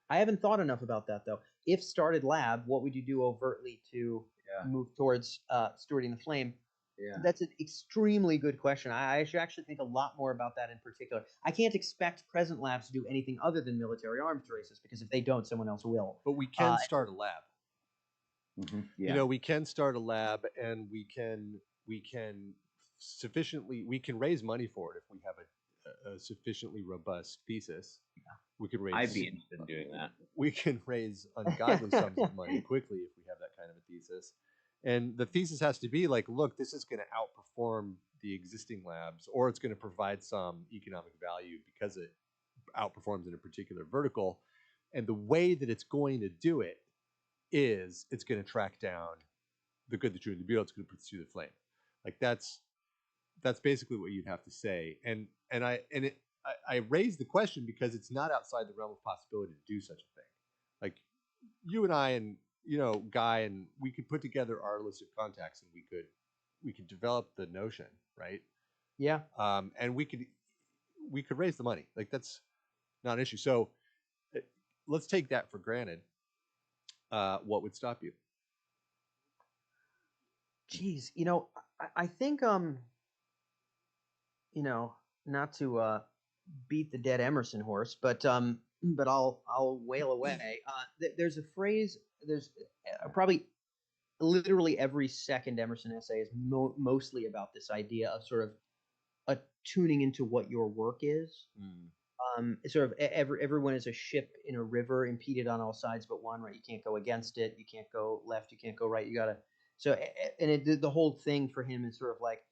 I haven't thought enough about that though. If started lab, what would you do overtly to move towards stewarding the flame? Yeah. That's an extremely good question. I should actually think a lot more about that in particular. I can't expect present labs to do anything other than military arms races, because if they don't, someone else will. But we can start a lab. Yeah. We can start a lab, and we can raise money for it if we have a sufficiently robust thesis. We could raise. I'd be interested in doing that. We can raise ungodly sums of money quickly if we have that kind of a thesis. And the thesis has to be like, look, this is going to outperform the existing labs, or it's going to provide some economic value because it outperforms in a particular vertical. And the way that it's going to do it is it's going to track down the good, the true, and the beautiful. It's going to pursue the flame. Like that's basically what you'd have to say. And I raised the question because it's not outside the realm of possibility to do such a thing. Like you and I and Guy, and we could put together our list of contacts, and we could develop the notion, right? Yeah. And we could raise the money. Like that's not an issue. So let's take that for granted. What would stop you? Geez, I think not to beat the dead Emerson horse, but I'll wail away. There's a phrase. There's probably literally every second Emerson essay is mostly about this idea of sort of tuning into what your work is. Sort of everyone is a ship in a river impeded on all sides but one. Right? You can't go against it. You can't go left. You can't go right. You gotta. So the whole thing for him is sort of like,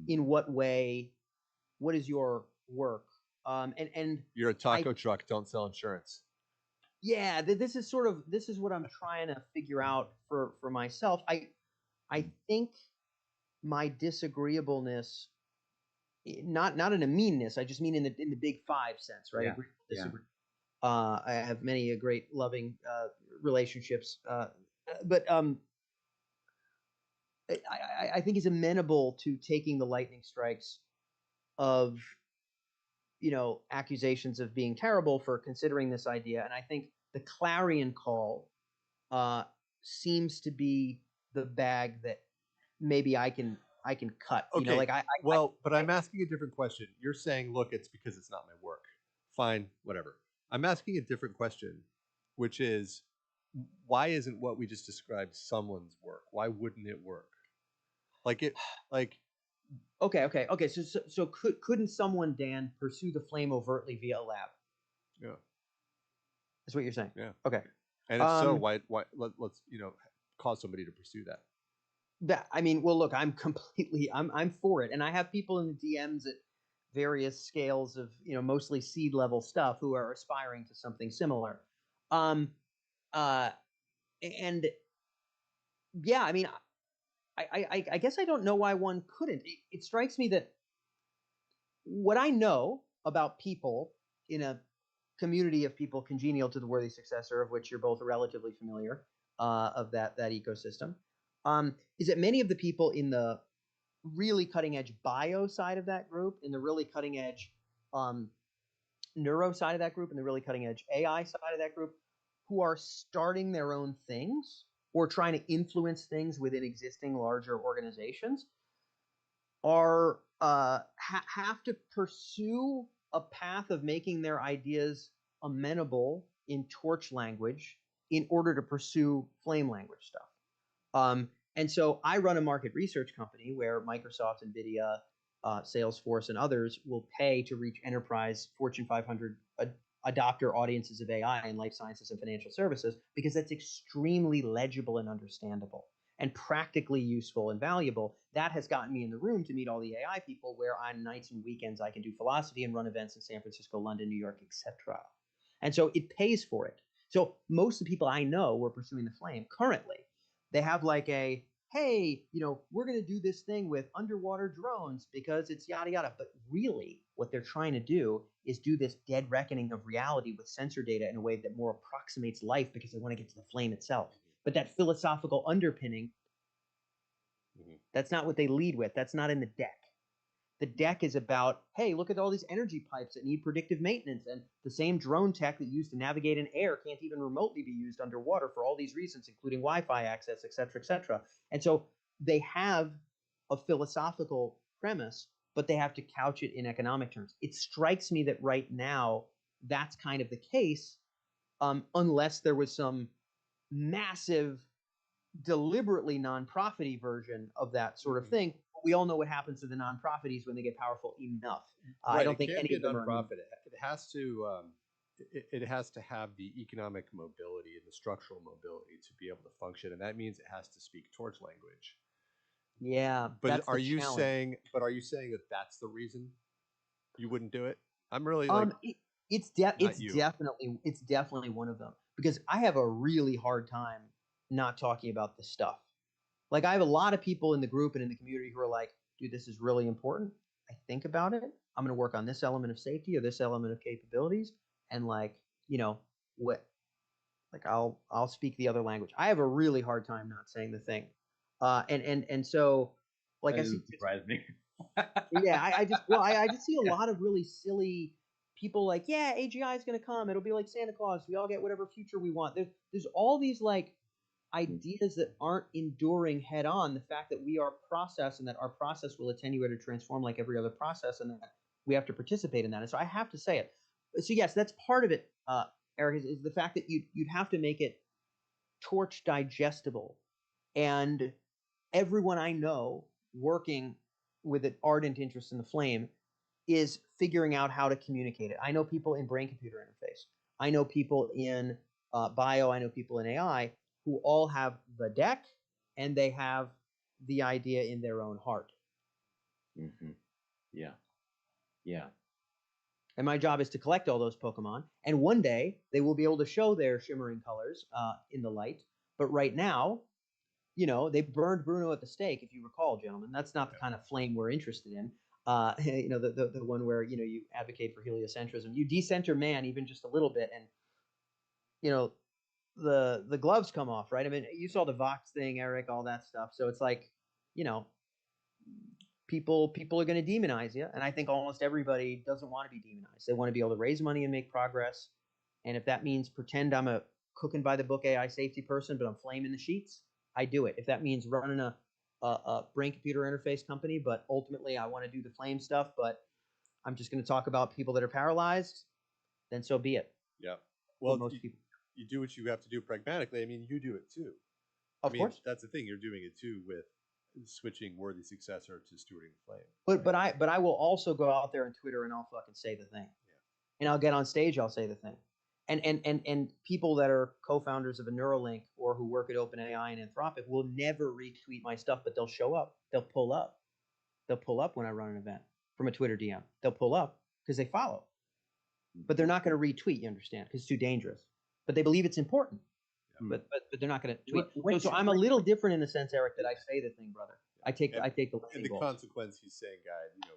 in what way? What is your work? And you're a taco truck. Don't sell insurance. Yeah, this is what I'm trying to figure out for myself. I think my disagreeableness, not in a meanness, I just mean in the big five sense, right? Yeah. Agree, disagree. I have many great loving relationships, but I think he's amenable to taking the lightning strikes of accusations of being terrible for considering this idea. And I think the clarion call seems to be the bag that maybe I can cut. Okay. But I'm asking a different question. You're saying, look, it's because it's not my work. Fine, whatever. I'm asking a different question, which is, why isn't what we just described someone's work? Why wouldn't it work? Okay. So couldn't someone, Dan, pursue the flame overtly via a lab? Yeah. That's what you're saying. Yeah. Okay. And if so, why let's cause somebody to pursue that. Well, look, I'm for it, and I have people in the DMs at various scales of mostly seed level stuff who are aspiring to something similar. And yeah, I guess I don't know why one couldn't. It strikes me that what I know about people in a community of people congenial to the worthy successor, of which you're both relatively familiar, of that ecosystem, is that many of the people in the really cutting edge bio side of that group, in the really cutting edge neuro side of that group, and the really cutting edge AI side of that group, who are starting their own things or trying to influence things within existing larger organizations, are have to pursue a path of making their ideas amenable in torch language in order to pursue flame language stuff. And so I run a market research company where Microsoft, NVIDIA, Salesforce, and others will pay to reach enterprise Fortune 500 adopter audiences of AI in life sciences and financial services, because that's extremely legible and understandable and practically useful and valuable. That has gotten me in the room to meet all the AI people, where on nights and weekends I can do philosophy and run events in San Francisco, London, New York, etc. And so it pays for it. So most of the people I know who are pursuing the flame currently, they have like a, hey, we're going to do this thing with underwater drones because it's yada yada. But really what they're trying to do is do this dead reckoning of reality with sensor data in a way that more approximates life, because they want to get to the flame itself. But that philosophical underpinning, that's not what they lead with. That's not in the deck. The deck is about, hey, look at all these energy pipes that need predictive maintenance, and the same drone tech that you use to navigate in air can't even remotely be used underwater for all these reasons, including Wi-Fi access, et cetera, et cetera. And so they have a philosophical premise, but they have to couch it in economic terms. It strikes me that right now that's kind of the case, unless there was some massive, deliberately non-profity version of that sort of thing. We all know what happens to the non-profities when they get powerful enough. Right, I don't think any be of them are. nonprofit. It has to. It has to have the economic mobility and the structural mobility to be able to function, and that means it has to speak torch language. Yeah, but that's are the you challenge. saying? But are you saying that that's the reason you wouldn't do it? I'm really like. It's definitely one of them, because I have a really hard time not talking about this stuff. Like, I have a lot of people in the group and in the community who are like, dude, this is really important. I think about it. I'm going to work on this element of safety or this element of capabilities. And I'll speak the other language. I have a really hard time not saying the thing. And so, like, that doesn't surprise me. Yeah, I just see a lot of really silly people like, yeah, AGI is going to come. It'll be like Santa Claus. We all get whatever future we want. There's all these like ideas that aren't enduring head on. The fact that we are process and that our process will attenuate or transform like every other process, and that we have to participate in that. And so I have to say it. So yes, that's part of it, Eric, is the fact that you'd have to make it torch digestible. And everyone I know working with an ardent interest in the flame is figuring out how to communicate it. I know people in brain-computer interface. I know people in bio. I know people in AI who all have the deck and they have the idea in their own heart. Mm-hmm. Yeah. Yeah. And my job is to collect all those Pokemon. And one day they will be able to show their shimmering colors in the light. But right now, they burned Bruno at the stake, if you recall, gentlemen. That's not the kind of flame we're interested in. The one where, you advocate for heliocentrism. You decenter man even just a little bit, and, the gloves come off, right? I mean, you saw the Vox thing, Eric, all that stuff. So it's like, people are going to demonize you. And I think almost everybody doesn't want to be demonized. They want to be able to raise money and make progress. And if that means pretend I'm a cooking by the book AI safety person, but I'm flaming the sheets, I do it. If that means running a brain computer interface company, but ultimately I want to do the flame stuff, but I'm just going to talk about people that are paralyzed, then so be it. Yeah. Well, most people. You do what you have to do pragmatically. I mean, you do it too. Of course. That's the thing. You're doing it too with switching Worthy Successor to Stewarding the Flame. But I will also go out there on Twitter and I'll fucking say the thing. Yeah. And I'll get on stage, I'll say the thing. And people that are co-founders of a Neuralink or who work at OpenAI and Anthropic will never retweet my stuff, but they'll show up. They'll pull up. They'll pull up when I run an event from a Twitter DM. They'll pull up because they follow. But they're not going to retweet, you understand, because it's too dangerous. But they believe it's important. Yeah. But they're not going to tweet. So I'm a little different in the sense, Eric, that I say the thing, brother. I take the and the consequence he's saying, guy,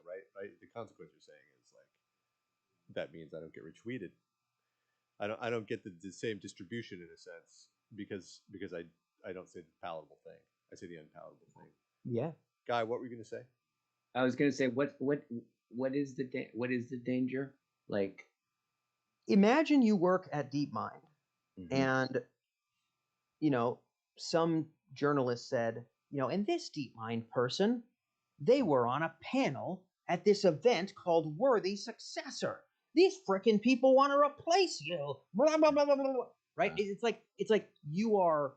right? The consequence you're saying is like, that means I don't get retweeted. I don't get the same distribution in a sense because I don't say the palatable thing. I say the unpalatable thing. Yeah. Guy, what were you going to say? I was going to say what is the danger? Like, imagine you work at DeepMind, and some journalist said, and this DeepMind person, they were on a panel at this event called Worthy Successor. These frickin' people want to replace you. Blah, blah, blah, blah, blah. Right? It's like you are,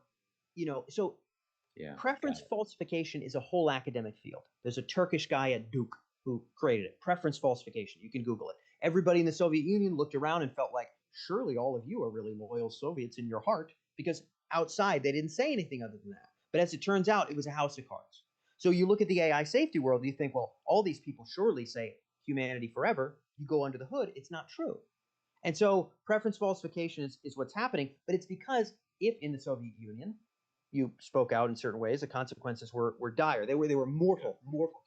so preference falsification is a whole academic field. There's a Turkish guy at Duke who created it. Preference falsification. You can Google it. Everybody in the Soviet Union looked around and felt like surely all of you are really loyal Soviets in your heart, because outside they didn't say anything other than that. But as it turns out, it was a house of cards. So you look at the AI safety world, you think, well, all these people surely say humanity forever. You go under the hood, it's not true. And so preference falsification is what's happening, but it's because if in the Soviet Union you spoke out in certain ways, the consequences were dire. They were mortal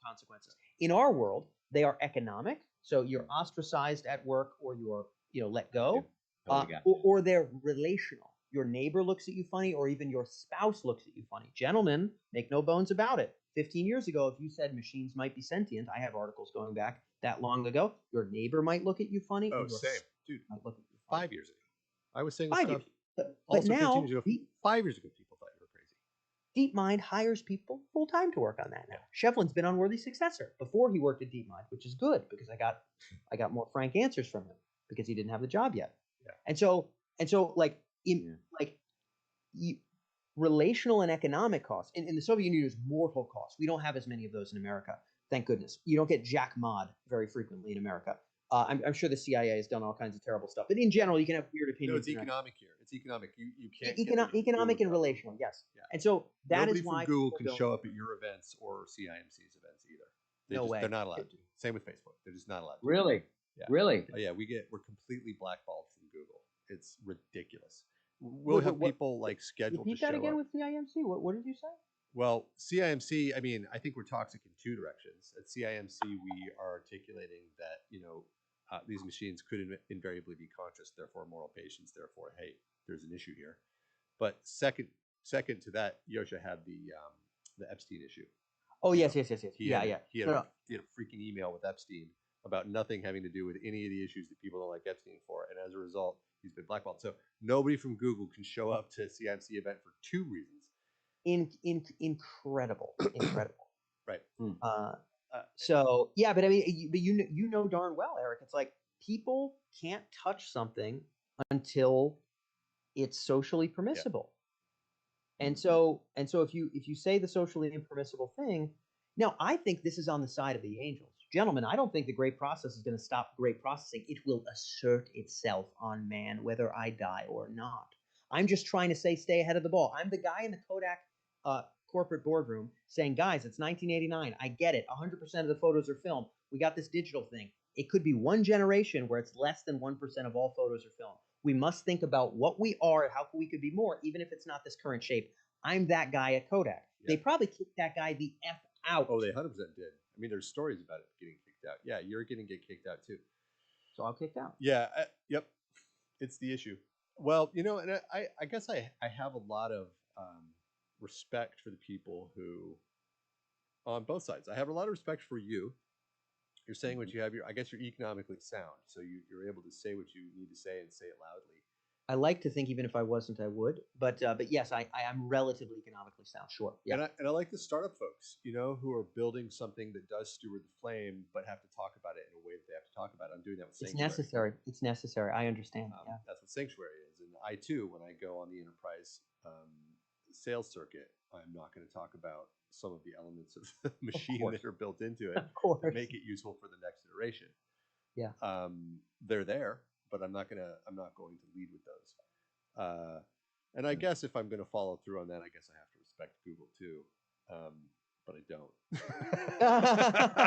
consequences. In our world, they are economic. So you're ostracized at work, or you're let go, or they're relational. Your neighbor looks at you funny, or even your spouse looks at you funny. Gentlemen, make no bones about it. 15 years ago, if you said machines might be sentient, I have articles going back that long ago, your neighbor might look at you funny. Oh, and your same. Dude, 5 years ago. I was saying this 5 stuff years. But also now, 15 years ago. 5 years ago, people thought you were crazy. DeepMind hires people full time to work on that now. Shevlin's been Unworthy's successor. Before he worked at DeepMind, which is good because I got more frank answers from him because he didn't have the job yet. Yeah. And so relational and economic costs in the Soviet Union is mortal costs. We don't have as many of those in America, thank goodness. You don't get Jack Mod very frequently in America. I'm sure the CIA has done all kinds of terrible stuff, but in general, you can have weird opinions. No, it's economic here. It's economic. You can't economic and relational. Yes. Yeah. And so nobody is why from Google can show up at your events or CIMC's events either. No way. They're not allowed to. Same with Facebook. They're just not allowed to. Really? Yeah. Really? Oh, yeah. We're completely blackballed from Google. It's ridiculous. We'll have people like scheduled to show that again up. with CIMC. What did you say? Well, CIMC, I think we're toxic in two directions. At CIMC, we are articulating that, these machines could invariably be conscious, therefore moral patients, therefore, hey, there's an issue here. But second to that, Yosha had the Epstein issue. Oh, yes. He had a freaking email with Epstein about nothing having to do with any of the issues that people don't like Epstein for. And as a result, he's been blackballed. So nobody from Google can show up to a CIMC event for two reasons. Incredible. Right. So yeah, but I mean, but you know darn well, Eric. It's like people can't touch something until it's socially permissible. Yeah. And so if you say the socially impermissible thing, now I think this is on the side of the angels. Gentlemen, I don't think the great process is going to stop great processing. It will assert itself on man, whether I die or not. I'm just trying to stay ahead of the ball. I'm the guy in the Kodak corporate boardroom saying, guys, it's 1989. I get it. 100% of the photos are filmed. We got this digital thing. It could be one generation where it's less than 1% of all photos are filmed. We must think about what we are and how we could be more, even if it's not this current shape. I'm that guy at Kodak. Yeah. They probably kicked that guy the F out. Oh, they 100% did. I mean, there's stories about it getting kicked out. Yeah, you're going to get kicked out too. So I'll kicked out. Yeah, yep. It's the issue. Well, and I guess I have a lot of respect for the people who, on both sides, I have a lot of respect for you. You're saying what you have. I guess you're economically sound, so you're able to say what you need to say and say it loudly. I like to think even if I wasn't, I would. But yes, I am relatively economically sound. Sure. Yeah. And I like the startup folks, who are building something that does steward the flame, but have to talk about it in a way that they have to talk about it. I'm doing that with Sanctuary. It's necessary. I understand. Yeah. That's what Sanctuary is. And I too, when I go on the enterprise sales circuit, I'm not going to talk about some of the elements of the machine that are built into it to make it useful for the next iteration. Yeah. They're there, but I'm not going to lead with those. And I guess if I'm going to follow through on that, I guess I have to respect Google too. But I don't.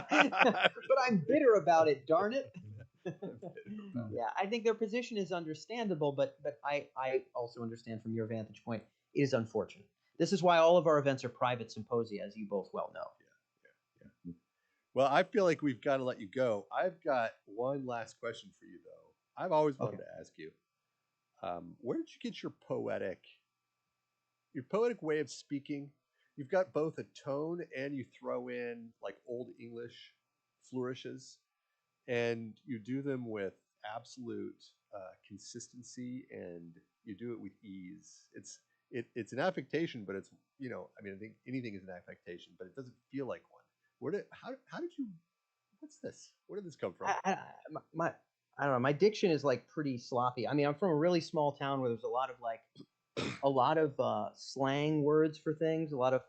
But I'm bitter about it, darn it. Yeah, I think their position is understandable, but I also understand from your vantage point, it is unfortunate. This is why all of our events are private symposia, as you both well know. Yeah. Well, I feel like we've got to let you go. I've got one last question for you, though. I've always wanted to ask you, where did you get your poetic way of speaking? You've got both a tone and you throw in like Old English flourishes, and you do them with absolute consistency, and you do it with ease. It's an affectation, but it's I think anything is an affectation, but it doesn't feel like one. How did you? What's this? Where did this come from? I don't know. My diction is like pretty sloppy. I mean, I'm from a really small town where there's a lot of slang words for things, a lot of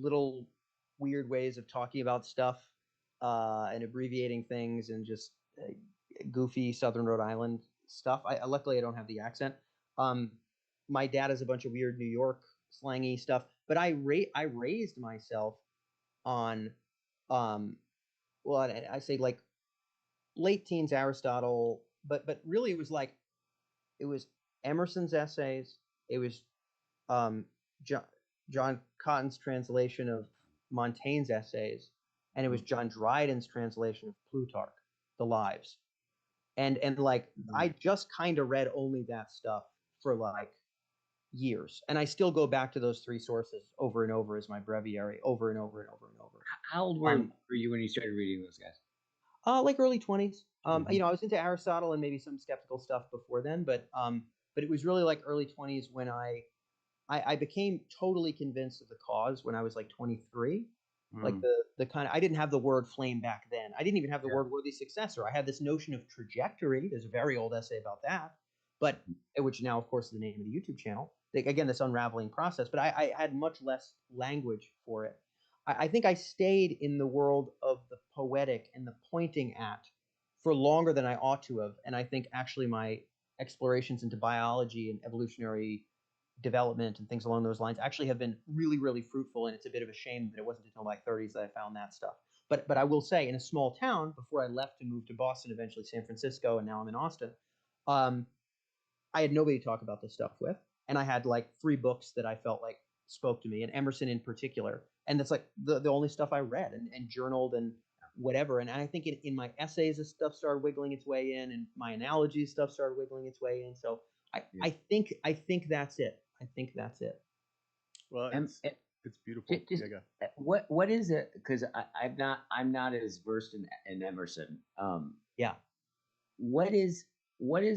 little weird ways of talking about stuff and abbreviating things, and just goofy Southern Rhode Island stuff. Luckily I don't have the accent. My dad has a bunch of weird New York slangy stuff, but I raised myself on, well, I say like late teens Aristotle, but really it was Emerson's essays. It was John Cotton's translation of Montaigne's essays, and it was John Dryden's translation of Plutarch, the Lives. And like I just kind of read only that stuff for like years, and I still go back to those three sources over and over as my breviary, over and over and over and over. How old were you when you started reading those guys? Like early 20s. I was into Aristotle and maybe some skeptical stuff before then, but it was really like early 20s when I became totally convinced of the cause when I was like 23. Like the kind of, I didn't have the word flame back then. I didn't even have the word worthy successor. I had this notion of trajectory. There's a very old essay about that, but which now, of course, is the name of the YouTube channel. Again, this unraveling process, but I had much less language for it. I think I stayed in the world of the poetic and the pointing at for longer than I ought to have. And I think actually my explorations into biology and evolutionary development and things along those lines actually have been really, really fruitful. And it's a bit of a shame that it wasn't until my 30s that I found that stuff. But I will say, in a small town, before I left to move to Boston, eventually San Francisco, and now I'm in Austin, I had nobody to talk about this stuff with. And I had like 3 books that I felt like spoke to me, and Emerson in particular. And that's like the only stuff I read and journaled and whatever. And I think in my essays, this stuff started wiggling its way in, and my analogies stuff started wiggling its way in. So I think that's it. I think that's it. Well, it's beautiful. What is it? Because I'm not as versed in Emerson. What is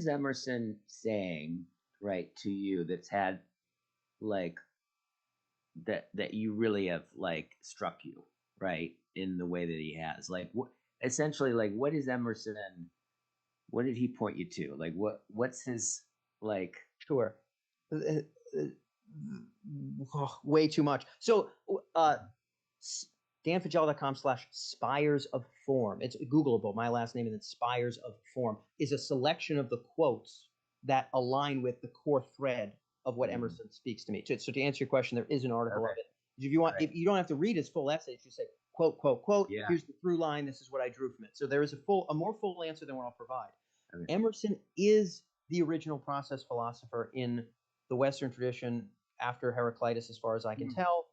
Emerson saying, right, to you that's had like that you really have like struck you, right, in the way that he has? Like essentially, like what is Emerson? What did he point you to? Like what's his like? Sure. Way too much. So danfagello.com/spires of form. It's Googleable. My last name and then spires of form is a selection of the quotes that align with the core thread of what Emerson speaks to me. So to answer your question, there is an article of it. If you want, if you don't have to read his full essay, just say quote, quote, quote. Yeah. Here's the through line. This is what I drew from it. So there is a more full answer than what I'll provide. Okay. Emerson is the original process philosopher in the Western tradition after Heraclitus, as far as I can tell.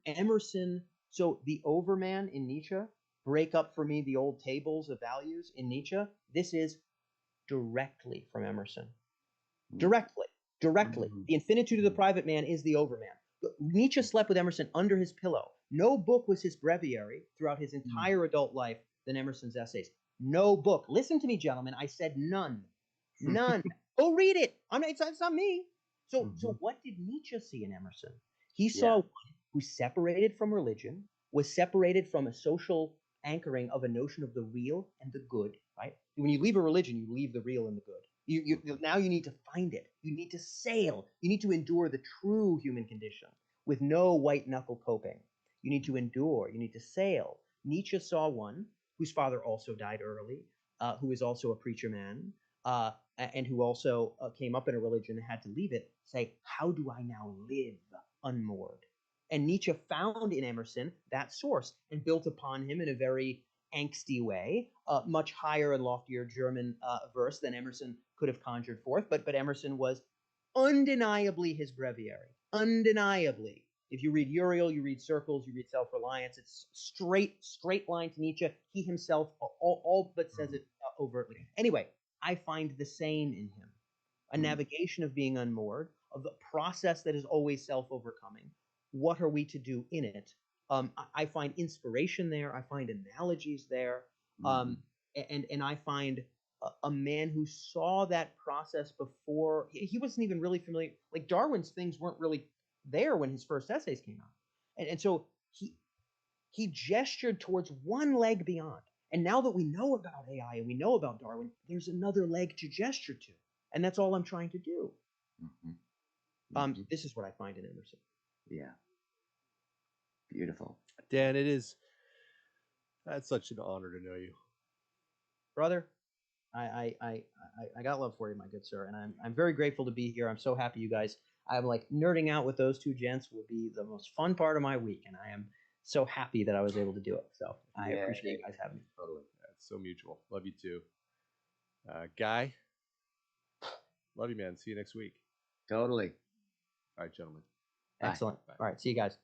Emerson, so the overman in Nietzsche, break up for me the old tables of values in Nietzsche. This is directly from Emerson. Directly. The infinitude of the private man is the overman. Nietzsche slept with Emerson under his pillow. No book was his breviary throughout his entire adult life than Emerson's essays. No book. Listen to me, gentlemen. I said none. None. Go read it. It's not me. So what did Nietzsche see in Emerson? He saw one who separated from religion, was separated from a social anchoring of a notion of the real and the good, right? When you leave a religion, you leave the real and the good. Now you need to find it. You need to sail. You need to endure the true human condition with no white knuckle coping. You need to endure. You need to sail. Nietzsche saw one whose father also died early, who is also a preacher man, and who also came up in a religion and had to leave it, say, how do I now live unmoored? And Nietzsche found in Emerson that source and built upon him in a very angsty way, much higher and loftier German verse than Emerson could have conjured forth. But Emerson was undeniably his breviary. Undeniably. If you read Uriel, you read Circles, you read Self-Reliance, it's straight line to Nietzsche. He himself all but says it overtly. Anyway, I find the same in him. A navigation of being unmoored, of the process that is always self-overcoming. What are we to do in it? I find inspiration there. I find analogies there. And I find a man who saw that process before. He wasn't even really familiar. Like Darwin's things weren't really there when his first essays came out. And so he gestured towards one leg beyond. And now that we know about AI and we know about Darwin, there's another leg to gesture to. And that's all I'm trying to do. This is what I find in Emerson. Yeah. Beautiful. Dan, that's such an honor to know you. Brother, I got love for you, my good sir, and I'm very grateful to be here. I'm so happy you guys. I'm like nerding out with those two gents will be the most fun part of my week, and I am so happy that I was able to do it. So I appreciate you guys having me. Totally. That's so mutual. Love you too. Guy, love you, man. See you next week. Totally. All right, gentlemen. Excellent. Bye. All right, see you guys.